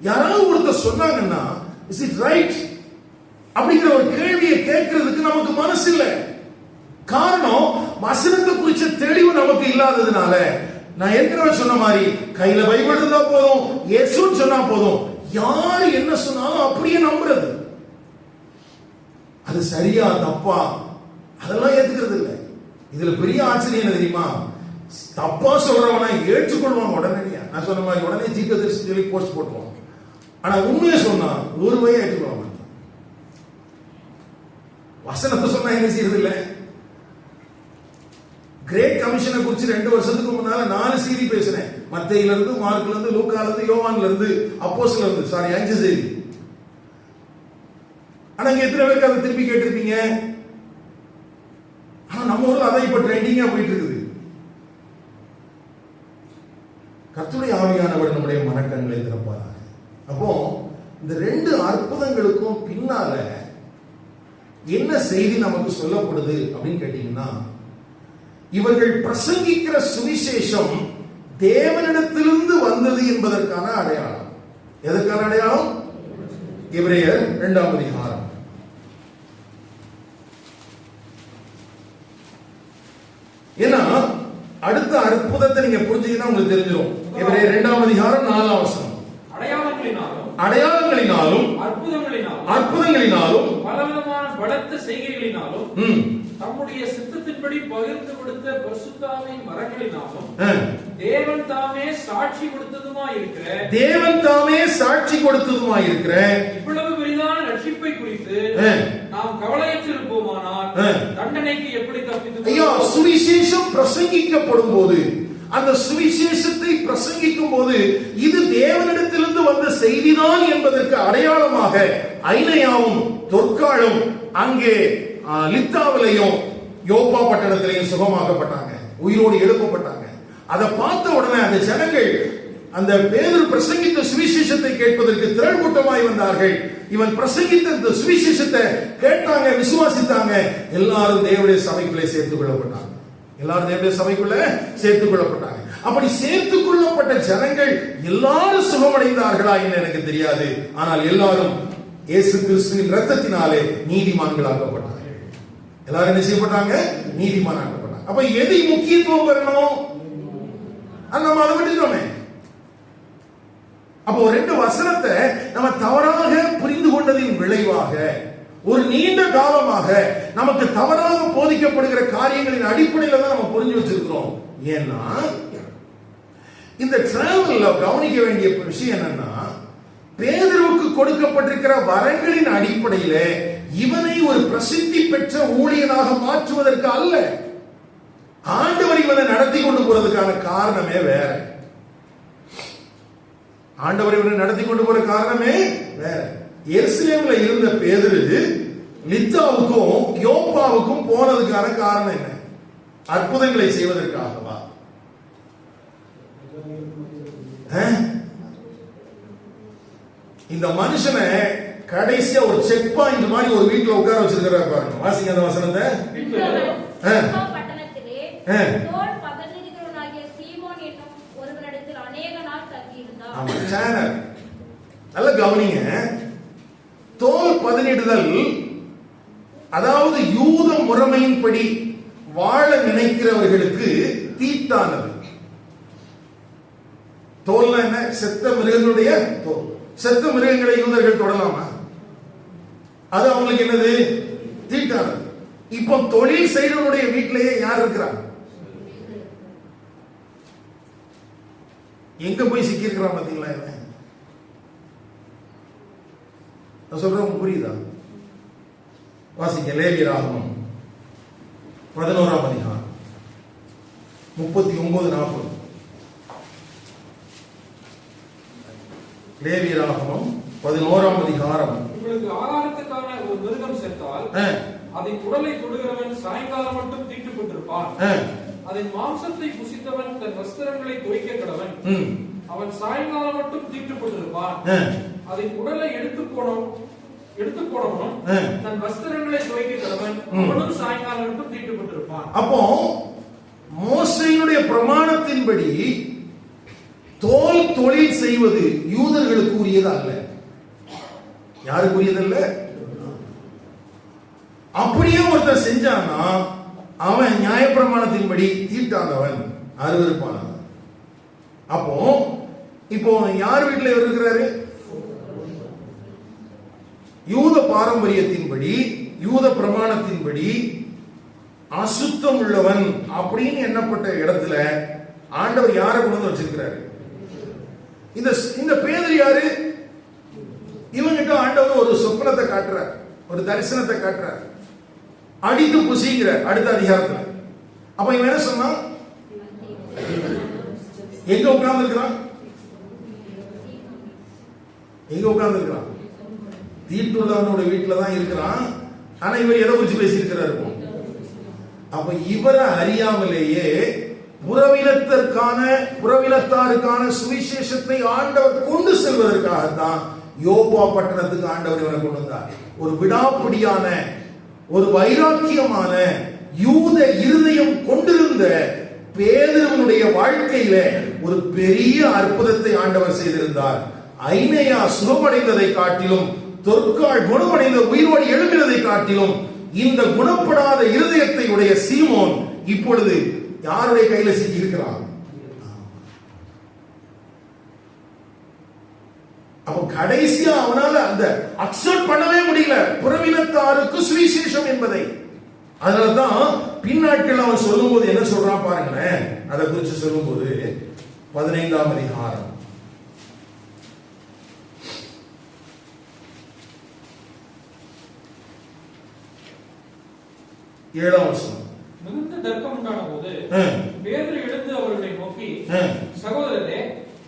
யாராவது ஒருத்தர் சொன்னாங்கன்னா, இஸ் இட் ரைட் அப்படிங்கிற ஒரு கேள்வியை கேட்கறதுக்கு நமக்கு மனசு இல்லை. காரணம், வசனத்தை குறிச்ச தெளிவு நமக்கு இல்லாததுனால. நான் ஏற்கனவே சொன்ன மாதிரி கையில பைபிள் இருந்தா போதும், இயேசுன்னு சொன்னா போதும், யாரு என்ன சொன்னாலும் அப்படியே நம்புறது. அது சரியா தப்பா அதெல்லாம் ஏத்துக்கிறது இல்லை. இதுல பெரிய ஆச்சரியம் என்ன தெரியுமா? தப்பா சொல்றவனா ஏற்றுக்கொள்வாங்க உடனடியா. நான் சொன்ன மாதிரி உடனே தீர்க்கதரிசி சொல்லி போஸ்ட் போட்டுருவாங்க. ஆனா உண்மையை சொன்னா ஒரு வகையா ஏற்றுக்கொள்வாங்க. வசனத்தை சொன்னா என்ன செய்யறது இல்லை. கிரேட் கமிஷனை குறித்து 2 வருஷத்துக்கு முன்னால 4 செய்தி பேசினேன். மத்தேயில இருந்து, மார்க்ல இருந்து, லூக்கால இருந்து, யோவான்ல இருந்து, அப்போஸ்தலர்ல இருந்து, 5 செய்தி. ஆனா இங்க எத்தனை பேருக்கு அதை திருப்பி கேட்டிருப்பீங்க? ஆனா நம்ம ஊர்ல அதான் இப்ப ட்ரெண்டிங்கா போயிட்டு இருக்குது. கர்த்தருடைய ஆவியானவர் நம்முடைய மனக்கண்களை திறப்பாராக. அப்போ இந்த 2 அற்புதங்களுக்கும் பின்னால என்ன செய்தி நமக்கு சொல்லப்படுது அப்படின்னு கேட்டீங்கன்னா, இவர்கள் பிரசங்கிக்கிற சுவிசேஷம் தேவனிடத்திலிருந்து வந்தது என்பதற்கான அடையாளம். எதற்கான அடையாளம்? எபிரேயர் 2ஆம் அதிகாரம். ஏன்னா அடுத்த அற்புதத்தை நீங்க புரிஞ்சீங்கன்னா உங்களுக்கு தெரிஞ்சிடும். எபிரேயர் 2ஆம் அதிகாரம் 4ஆம் வசனம். அடையாளங்களினாலும் அற்புதங்களினாலும்
பலவிதமான பலத்த செய்கைகளினாலும் தம்முடைய சித்தத்தின்படி பகிர்ந்து கொடுத்த பரிசுத்தாவின் வரங்களினாலும் தேவன் தாமே சாட்சி கொடுத்ததுமாயிருக்கிற இவ்வளவு பெரிதான ரட்சிப்பை குறித்து நாம் கவலையற்றிருப்போமானால் தண்டனைக்கு எப்படி தப்பித்து?
ஐயா, சுவிசேஷம் பிரசங்கிக்கப்படும் போது அந்த சுவிசேஷத்தை பிரசங்கிக்கும் போது இது தேவனிடத்திலிருந்து வந்த செய்திதான் என்பதற்கு அடையாளமாக ஐனேயாவும் தொற்காலும் அங்கே லித்தாவிலையும் யோப்பா பட்டணத்திலையும் சுகமாக்கப்பட்டாங்க, உயிரோடு எழுப்பப்பட்டாங்க. அதை பார்த்த உடனே அந்த ஜனங்கள் அந்த பேதுரு பிரசங்கித்த சுவிசேஷத்தை கேட்பதற்கு திரள் கூட்டமாய் வந்தார்கள். இவன் பிரசங்கித்த இந்த சுவிசேஷத்தை கேட்டாங்க, விசுவாசித்தாங்க. எல்லாரும் தேவனுடைய சபைக்குள்ளே சேர்த்துக் கொள்ளப்பட்டாங்க. எல்லாரும் தேவனுடைய சபைக்குள்ள சேர்த்துக் கொள்ளப்பட்டாங்க. அப்படி சேர்த்துக் கொள்ளப்பட்ட ஜனங்கள் எல்லாரும் சுகமடைந்தார்களா என்று எனக்கு தெரியாது. ஆனால் எல்லாரும் இயேசு கிறிஸ்துவின் இரத்தத்தினாலே நீதிமான்களாக்கப்பட்டார்கள். எல்லாரும் என்ன செய்யப்பட்டாங்க? நீதிமானாக்கப்பட்டாங்க. அப்ப எதை முக்கியத்துவம் பெறணும்? நம்ம அதை விட்டுட்டோமே. அப்போ ரெண்டு வசனத்தை நம்ம தவறாக புரிந்து கொண்டதின் விளைவாக ஒரு நீண்ட காலமாக நமக்கு தவறாக போதிக்கப்படுகிற காரியங்களின் அடிப்படையில தான் நம்ம புரிஞ்சு வச்சிருக்கிறோம். ஏன்னா இந்த டிராவல்ல கவனிக்க வேண்டிய விஷயம் என்னன்னா, பேதுருவுக்கு கொடுக்கப்பட்டிருக்கிற வரங்களின் அடிப்படையில இவனை ஒரு பிரசித்தி பெற்ற ஊழியனாக மாற்றுவதற்கு அல்ல, ஆண்டவர் இவனை நடத்தி கொண்டு போறதுக்கான காரணமே வேற. ஆண்டவர் இவனை நடத்தி கொண்டு போற காரணமே வேற. எருசலேம்ல இருந்த பேதுரு லித்தாவுக்கும் யோப்பாவுக்கும் போனதுக்கான காரணம் என்ன? அற்புதங்களை செய்வதற்காகவா? இந்த மனுஷனை கடைசியா ஒரு செக் பாயிண்ட் மாதிரி ஒரு வீட்டுல உட்கார வச்சிருக்கிறார் பாருங்க. வாசிங்க அந்த வசனத்தை. நல்ல கவனிங்க. தோல் பதனிடுதல் அதாவது யூத முறைமையின்படி வாழ நினைக்கிறவர்களுக்கு தீட்டானது. தோல்னா என்ன? செத்த மிருகங்களுடைய தோல். செத்த மிருகங்களை யூதர்கள் தொடலாமா? அது அவங்களுக்கு என்னது? தீட்டானது. இப்போ தொழில் செய்கிறவருடைய வீட்டிலேயே யார் இருக்கிறாங்க? எங்க போய் சிக்கி இருக்கிறான் பாத்தீங்களா? நான் சொல்றேன், புரியுதா? வாசிங்க லேவியராகமம் 11ஆம் அதிகாரம் 39-40. லேவியராகமம் 11ஆம் அதிகாரம்.
உங்களுக்கு ஆகாரத்துக்கான ஒரு மிருகம் செத்தால் அதன் உடலை தொடுகிறவன் சாயங்காலம் மட்டும் தீட்டுப்பட்டிருப்பான். அதன் மாம்சத்தை புசித்தவன் தன் வஸ்திரங்களை துவைக்க கடவன். அவன் சாயங்காலம் மட்டும் தீட்டுப்பட்டிருப்பான். அதன் உடலை எடுத்து போனவனும் தன் வஸ்திரங்களை துவைக்க கடவன். அவனும் சாயங்காலம் மட்டும் தீட்டுப்பட்டிருப்பான்.
அப்போ மோசேயினுடைய பிரமாணத்தின்படி தோல் தொழில் செய்வது யூதர்களுக்கு உரியது அல்ல. யாருக்கு உரியதல்ல? அப்படியே ஒருத்தர் செஞ்சான்னா அவன் நியாயப்பிரமாணத்தின்படி தீட்டானவன், அருவருப்பானவன். அப்போ இப்போ யார் வீட்டில் இருக்கிறாரு? யூத பாரம்பரியத்தின்படி யூத பிரமாணத்தின்படி அசுத்தம் உள்ளவன் அப்படின்னு எண்ணப்பட்ட இடத்துல ஆண்டவர் யாரை கொண்டு வந்து வச்சிருக்கிறாரு? இந்த பேதுரு யாரு? இவங்கிட்ட ஆண்டவர் ஒரு சொப்பனத்தை காட்டுறார், ஒரு தரிசனத்தை காட்டுறார், அடித்து புசிங்கிற அடுத்த அதிகாரத்துல. அப்ப இவன் என்ன சொன்னா? எங்க உட்கார்ந்து இருக்கிறான்? எங்க உட்கார்ந்து இருக்கிறான்? தீட்டுள்ளவனோட வீட்டுல தான் இருக்கிறான். ஆனா இவர் எதை குறிச்சு பேசி இருக்கிறாரு? அப்ப இவரை அறியாமலேயே புறவிலத்தாருக்கான சுவிசேஷத்தை ஆண்டவர் கொண்டு செல்வதற்காகத்தான் யோப்பா பட்டணத்துக்கு ஆண்டவர் இவனை கொண்டு வந்தார். ஒரு விடாப்பிடியான, ஒரு வைராக்கியமான யூத இருதயம் கொண்டிருந்த பேதுருவினுடைய வாழ்க்கையில ஒரு பெரிய அற்புதத்தை ஆண்டவர் செய்திருந்தார். ஐனேயா சுகமடைந்ததை காட்டிலும், தொற்காள் குணமடைந்த உயிரோடு எழுப்பினதை காட்டிலும், இந்த குணப்படாத இருதயத்தை உடைய சீமோன் இப்பொழுது யாருடைய கையில சிக்கி இருக்கிறான்? அப்ப கடைசியா அவனால அந்த அக்செப்ட் பண்ணவே முடியல புறவினத்தாருக்கு சுவிசேஷம் என்பதை. அதனாலதான் பின்னாட்கள் அவன் சொல்லும் போது என்ன சொல்றான் பாருங்களேன். அதை குறித்து சொல்லும் போது 15ஆம் அதிகாரம் 7ஆம் வசனம்.
மிகுந்த தர்க்கம் உண்டான போது பேதுரு எழுந்து அவர்களை நோக்கி, நோக்கி, சகோதரரே,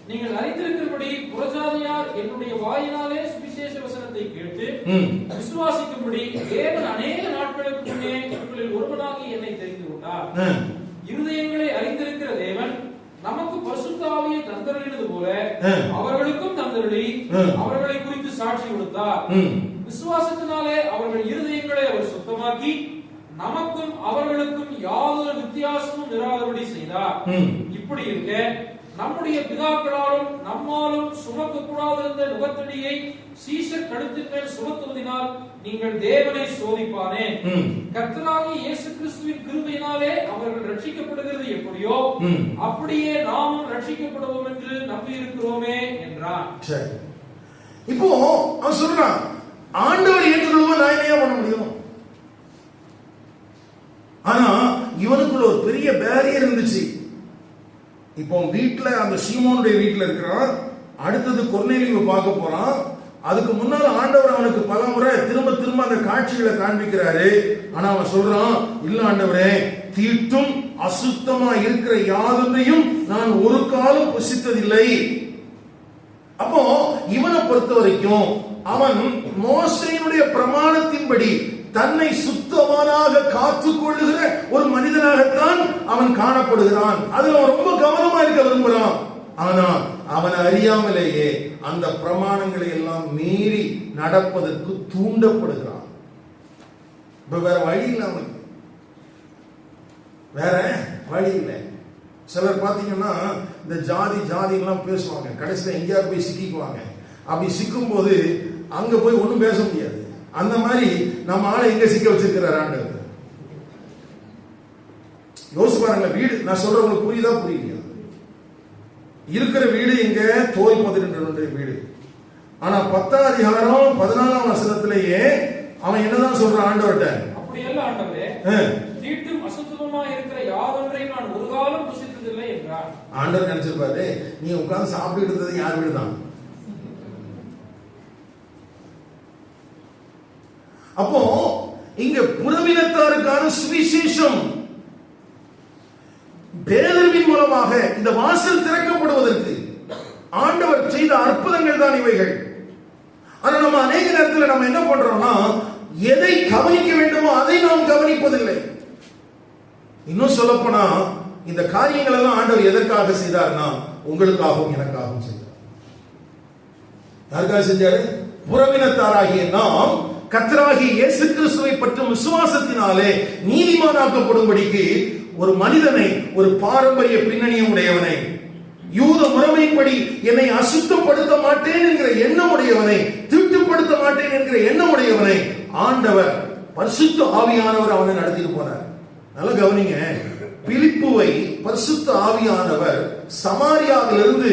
நீங்கள் அறிந்திருக்கிறபடி புறஜாதியார் என்னுடைய வாயினாலே சுவிசேஷ வசனத்தை கேட்டு விசுவாசிக்கும்படி தேவன் அநேக நாட்களுக்கு முன்னே உங்களில் ஒருவனாகி என்னை தெரிந்து கொண்டார். இருதயங்களை அறிந்திருக்கிற தேவன் நமக்கு பரிசுத்த ஆவியை தந்தருளினது போல அவர்களுக்கும் தந்தருளி அவர்களை குறித்து சாட்சி கொடுத்தார். விசுவாசத்தினாலே அவர்கள் இருதயங்களை அவர் சுத்தமாக்கி நமக்கும் அவர்களுக்கும் யாதொரு வித்தியாசமும் இராதபடி செய்தார். இப்படி இருக்க நம்முடைய பிதாக்களாலும் நம்மாலும் சுமக்க கூடாதிருந்த நுகத்தடியை சீசர் கழுத்தின் மேல் சுமத்துவதினால் நீங்கள் தேவனை சோதிப்பானே. கர்த்தராகிய இயேசு கிறிஸ்துவின் கிருபையினாலே அவர்கள் ரட்சிக்கப்படுகிறது எப்படியோ அப்படியே நாமும் ரட்சிக்கப்படுவோம் என்று நம்பி இருக்கிறோமே என்றான்.
இப்போ அவன் சொல்றான், ஆண்டவர் ஏற்றுக்கொள்ளுவோம், நான் என்ன பண்ண முடியும்? ஆனா இவனுக்குள்ள ஒரு பெரிய பேரியர் இருந்துச்சு. இப்போ வீட்டுல அந்த சீமோனுடைய வீட்டுல இருக்கிறான், அடுத்தது கொர்நேலியுவை பார்க்க போறான். அதுக்கு முன்னால ஆண்டவர் அவனுக்கு பல முறை திரும்ப திரும்ப அந்த காட்சிகளை காண்பிக்கிறாரு. ஆனா அவன் சொல்றான், இல்ல ஆண்டவரே, தீட்டும் அசுத்தமா இருக்கிற யாதொன்றையும் நான் ஒரு காலம் புசித்ததில்லை. அப்போ இவனை பொறுத்த வரைக்கும் அவன் மோசேயினுடைய பிரமாணத்தின்படி தன்னை சுத்தமானாக காத்துக் கொள்ளுகிற ஒரு மனிதனாகத்தான் அவன் காணப்படுகிறான். அதுல அவன் ரொம்ப கவனமா இருக்க விரும்புறான். ஆனா அவனை அறியாமலேயே அந்த பிரமாணங்களை எல்லாம் மீறி நடப்பதற்கு தூண்டப்படுகிறான். இப்ப வேற வழி இல்லை, அவனுக்கு வேற வழி இல்லை. சிலர் பாத்தீங்கன்னா இந்த ஜாதி எல்லாம் பேசுவாங்க, கடைசியில எங்கேயாவது போய் சிக்கிக்குவாங்க. அப்படி சிக்கும் போது அங்க போய் ஒண்ணும் பேச முடியாது. அந்த மாதிரி நம்ம ஆளை எங்க சிக்க வச்சிருக்கிறாரு? யோசிச்சு பாருங்க. வீடு நான் சொல்ற உங்களுக்கு புரியுதா புரியலையா? இருக்கிற வீடு எங்க? தோல் 12 வீடு. ஆனா 10ஆம் அதிகாரம் 14ஆம் வசனத்திலேயே அவன் என்னதான் சொல்றான் ஆண்டவர்கிட்ட?
அப்படி அல்ல ஆண்டவரே, தீட்டும் அசுத்தமா இருக்கிற யாதொன்றையும் நான் ஒரு காலம் புசித்ததில்லை என்றார். ஆண்டவர்
நினைச்சிருப்பாரு, நீ உட்கார்ந்து சாப்பிட்டு இருந்தது யார் வீடுதான்? அப்போ இங்க புறவினத்தாருக்கான சுவிசேஷம் பேதர்வின் மூலமாக இந்த வாசல் திறக்கப்படுவதற்கு ஆண்டவர் செய்த அற்புதங்கள் தான் இவைகள். ஆனா நம்ம அநேக நேரத்தில் நம்ம என்ன பண்றோம்னா, எதை கவனிக்க வேண்டுமோ அதை நாம் கவனிப்பதில்லை. இன்னும் சொல்லப்போனா இந்த காரியங்கள் எல்லாம் ஆண்டவர் எதற்காக செய்தார்னா, உங்களுக்காகவும் எனக்காகவும் செய்தார். யாருக்காக செஞ்சாரு? புறவினத்தாராகிய நாம் கர்த்தராகிய இயேசு கிறிஸ்துவை பற்றும் விசுவாசத்தினாலே நீதிமானாக்கப்படும்படிக்கு ஒரு மனிதனை, ஒரு பாரம்பரிய பின்னணியை உடையவனை, யூத முறைமையின்படி என்னை அசுத்தப்படுத்த மாட்டேன் என்கிற எண்ணம் உடையவனை, தீட்டுப்படுத்த மாட்டேன் என்கிற எண்ணம் உடையவனை ஆண்டவர் பரிசுத்த ஆவியானவர் அவனை நடத்திட்டு போனார். நல்ல கவனிங்க, பிலிப்புவை பரிசுத்த ஆவியானவர் சமாரியாவிலிருந்து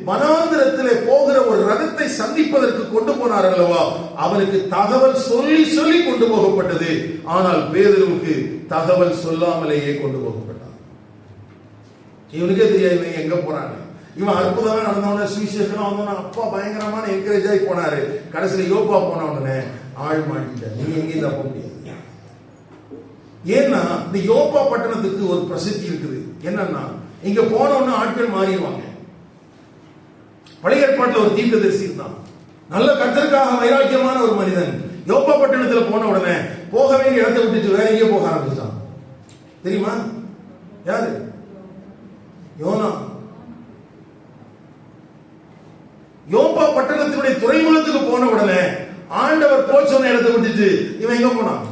வனாந்திரத்திலே போகிற ஒரு ரதத்தை சந்திப்பதற்கு கொண்டு போனார் அல்லவா? அவனுக்கு தகவல் சொல்லி சொல்லி கொண்டு போகப்பட்டது. ஆனால் பேதுருவுக்கு தகவல் சொல்லாமலேயே கொண்டு போகப்பட்டார். இவனுக்கே தெரியாது எங்க போறாங்க. இவன் அற்புதமா நடந்தவன, சுவிசேஷம் வந்தவன, அப்பா பயங்கரமான என்கரேஜ் ஆகி போனாரு. கடைசியில யோப்பா போன உடனே ஆள் மாட்டிட்ட, நீ எங்கேயும் தப்ப முடியாது. ஏன்னா இந்த யோப்பா பட்டணத்துக்கு ஒரு பிரசித்தி இருக்குது. என்னன்னா, இங்க போன உடனே ஆட்கள் மாறிடுவாங்க. பழைய ஏற்பாட்டில் ஒரு தீர்க்கதரிசி இருந்தான், நல்ல கர்த்தருக்காக வைராக்கியமான ஒரு மனிதன். யோப்பா பட்டணத்துல போன உடனே போக வேண்டிய இடத்தை விட்டுட்டு வேற எங்கேயோ போக ஆரம்பிச்சான். தெரியுமா யாரு? யோனா. யோப்பா பட்டணத்தினுடைய துறைமுகத்துக்கு போன உடனே ஆண்டவர் போய் சொன்ன இடத்தை விட்டுட்டு இவன் எங்க போனான்?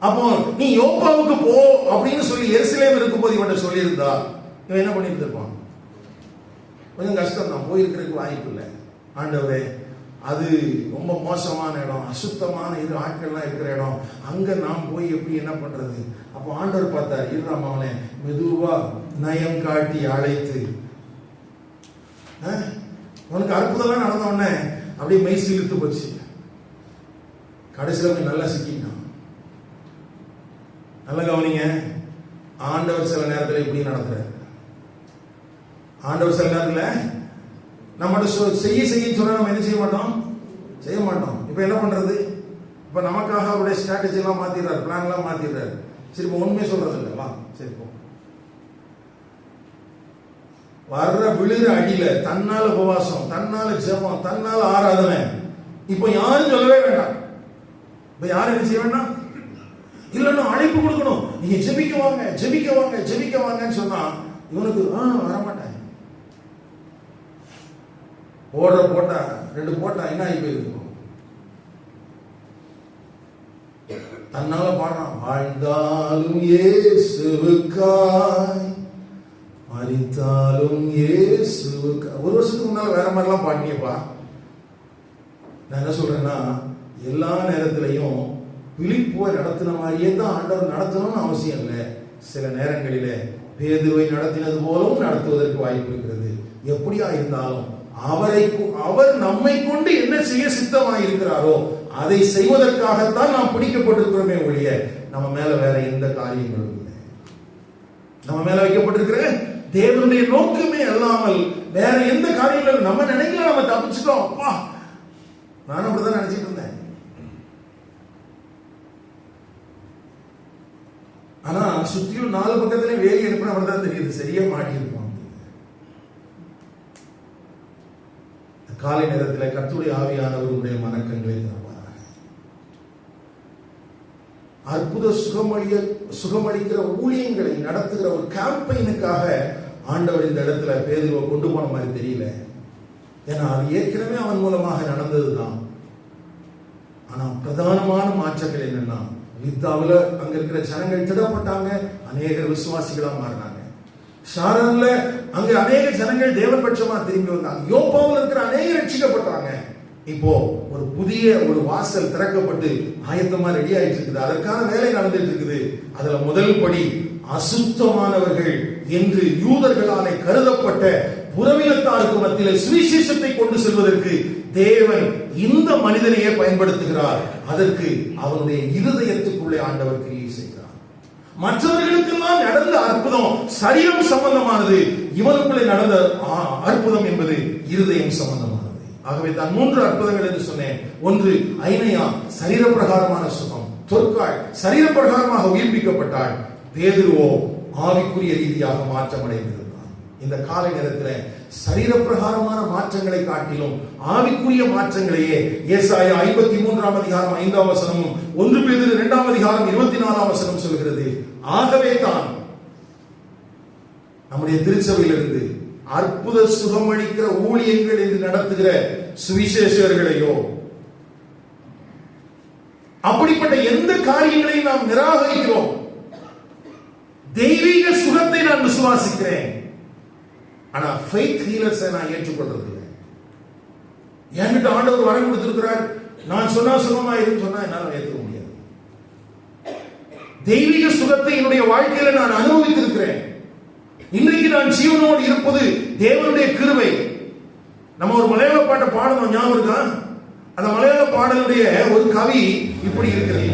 அப்போ நீ யோப்பாவுக்கு போ அப்படின்னு சொல்லி எருசலேம் இருக்கும்போது இவன் சொல்லி இருந்தா இவன் என்ன பண்ணிட்டு இருப்பான்? கொஞ்சம் கஷ்டம் தான், போயிருக்கிறதுக்கு வாய்ப்பு இல்லை. ஆண்டவரே, அது ரொம்ப மோசமான இடம், அசுத்தமான ஆட்கள்லாம் இருக்கிற இடம், அங்க நாம் போய் எப்படி என்ன பண்றது? அப்போ ஆண்டவர் பார்த்தார், இருறாம் அவனை மெதுவா நயம் காட்டி அழைத்து, உனக்கு அற்புதம் நடந்த உடனே அப்படியே மெய் இழுத்து போச்சு. கடைசியில் நல்லா சிக்கிட்டான். நல்ல கவனிங்க, ஆண்டவர் சில நேரத்தில் இப்படி நடத்துறாரு. ஆண்டவர் சில நேரத்தில் நம்மகிட்ட செய்ய சொன்னா நம்ம என்ன செய்ய மாட்டோம்? செய்ய மாட்டோம். இப்ப என்ன பண்றது? இப்ப நமக்காக அவருடைய ஸ்ட்ராட்டஜி எல்லாம் மாத்திடுறாரு, பிளான் எல்லாம் மாத்திடுறாரு. சரி, இப்ப ஒண்ணுமே சொல்றது இல்லை, வா சரி போ. வர்ற விழுற அடியில தன்னால உபவாசம், தன்னால ஜெபம், தன்னால ஆராதனை. இப்ப யாரும் சொல்லவே வேண்டாம். இப்ப யாரும் என்ன செய்ய வேண்டாம்? இல்லன்னா அழைப்பு கொடுக்கணும், நீங்க ஜெபிக்க வாங்க, ஜெபிக்க வாங்க, ஜெபிக்க வாங்கன்னு சொன்னா இவனுக்கு வரமாட்டேன். போட்டா 2 போட்டா என்ன ஆகி போயிருக்கும்? தன்னால பாடுறான், வாழ்ந்தாலும் இயேசுவுக்காய் மரித்தாலும் இயேசுவுக்காய். 1 வருஷத்துக்கு முன்னால வேற மாதிரிலாம் பாடினியப்பா. நான் என்ன சொல்றேன்னா, எல்லா நேரத்திலையும் பிலிப்போவை நடத்தின மாதிரியே தான் ஆண்டவர் நடத்தணும்னு அவசியம் இல்லை. சில நேரங்களிலே பேதுருவை நடத்தினது போலவும் நடத்துவதற்கு வாய்ப்பு இருக்கிறது. எப்படியா இருந்தாலும் அவர் நம்மை கொண்டு என்ன செய்ய சித்தமாக இருக்கிறாரோ அதை செய்வதற்காகத்தான் நாம் பிடிக்கப்பட்டிருக்கிறோமே ஒழிய நம்ம மேல வேற எந்த காரியங்களும் இல்லை. நம்ம மேல வைக்கப்பட்டிருக்கிற தேவனுடைய நோக்கமே அல்லாமல் வேற எந்த காரியங்களும் நம்ம நினைக்கல நம்ம தப்பிச்சுட்டோம். அப்பா, நானும் அப்படிதான் நினைச்சிட்டு இருந்தேன். ஆனா சுத்தியும் 4 பக்கத்திலே வேலி அனுப்பின அப்படிதான் தெரியுது, சரியா மாட்டி இருப்பான். காலை நேரத்தில் கர்த்தருடைய ஆவியானவருடைய மனக்கண்களை திறப்பாராக. அற்புத சுகமளிக்கிற ஊழியங்களை நடத்துகிற ஒரு கேம்பெயினுக்காக ஆண்டவர் இந்த இடத்துல பேதுருவை கொண்டு போன மாதிரி தெரியல. ஏன்னா அது ஏற்கனவே அவன் மூலமாக நடந்ததுதான். ஆனா பிரதானமான மாற்றங்கள் என்னன்னா, லித்தாவில் அங்க இருக்கிற ஜனங்கள் திடப்பட்டாங்க, அநேகர் விசுவாசிகளா மாறினாங்க. ஷாரன்ல அங்க அநேக ஜனங்கள் தேவன் பட்சமா திரும்பி வந்தாங்க. யோப்பாவில் இருக்கிற அநேகர் ரட்சிக்கப்பட்டாங்க. இப்போ ஒரு புதிய ஒரு வாசல் திறக்கப்பட்டு ஆயத்தமா ரெடி ஆயிட்டு இருக்குது. அதற்கான வேலை நடந்துட்டு இருக்குது. அதுல முதல் படி அசுத்தமானவர்கள் என்று யூதர்களாலே கருதப்பட்ட புறவினத்தாருக்கு மத்தியில் சுவிசேஷத்தை கொண்டு செல்வதற்கு தேவன் இந்த மனிதனையே பயன்படுத்துகிறார். அதற்கு அவனுடைய இருதயத்துக்குள்ளே ஆண்டவர் கிரியை செய்கிறார். மற்றவர்களுக்கெல்லாம் நடந்த அற்புதம் சரீரம் சம்பந்தமானது, இவனுக்குள்ளே நடந்த அற்புதம் என்பது இருதயம் சம்பந்தமானது. ஆகவே தான் 3 அற்புதங்கள் என்று சொன்னேன். 1 ஐனையா சரீர பிரகாரமான சுகம், தொற்காள் சரீர பிரகாரமாக உயிர்ப்பிக்கப்பட்டாள். பேதுருவோ ஆவிக்குரிய ரீதியாக மாற்றம் அடைந்திருந்தார். இந்த காலை நேரத்தில் சரீர பிரகாரமான மாற்றங்களை காட்டிலும் ஆவிக்குரிய மாற்றங்களையே ஏசாயா 53ஆம் அதிகாரம் 5ஆம் வசனமும் 1 பேதுரு 2ஆம் அதிகாரம் 24ஆம் வசனம் சொல்கிறது. ஆகவே தான் நம்முடைய திருச்சபையிலிருந்து அற்புத சுகமளிக்கிற ஊழியங்கள் என்று நடத்துகிற சுவிசேஷர்களையோ அப்படிப்பட்ட எந்த காரியங்களையும் நாம் நிராகரிக்கிறோம். தெய்வீக சுகத்தை நான் விசுவாசிக்கிறேன், ஆனா ஃபெய்த் ஹீலர்ஸை நான் ஏற்றுக்கொள்றது இல்லை. என்கிட்ட ஆண்டவர் வரம் கொடுத்திருக்கிறார், நான் சொன்னா சுகமாயிரும் சொன்னா என்னால ஏற்றுக்க முடியாது. தெய்வீக சுகத்தை என்னுடைய வாழ்க்கையில நான் அனுபவித்திருக்கிறேன். இன்றைக்கு நான் ஜீவனோடு இருப்பது தேவனுடைய கிருபை. நம்ம ஒரு மலையாள பாட்டை பாடணும், ஞாபகம் இருக்கா? அந்த மலையாள பாடலுடைய ஒரு கவி இப்படி இருக்கிறது.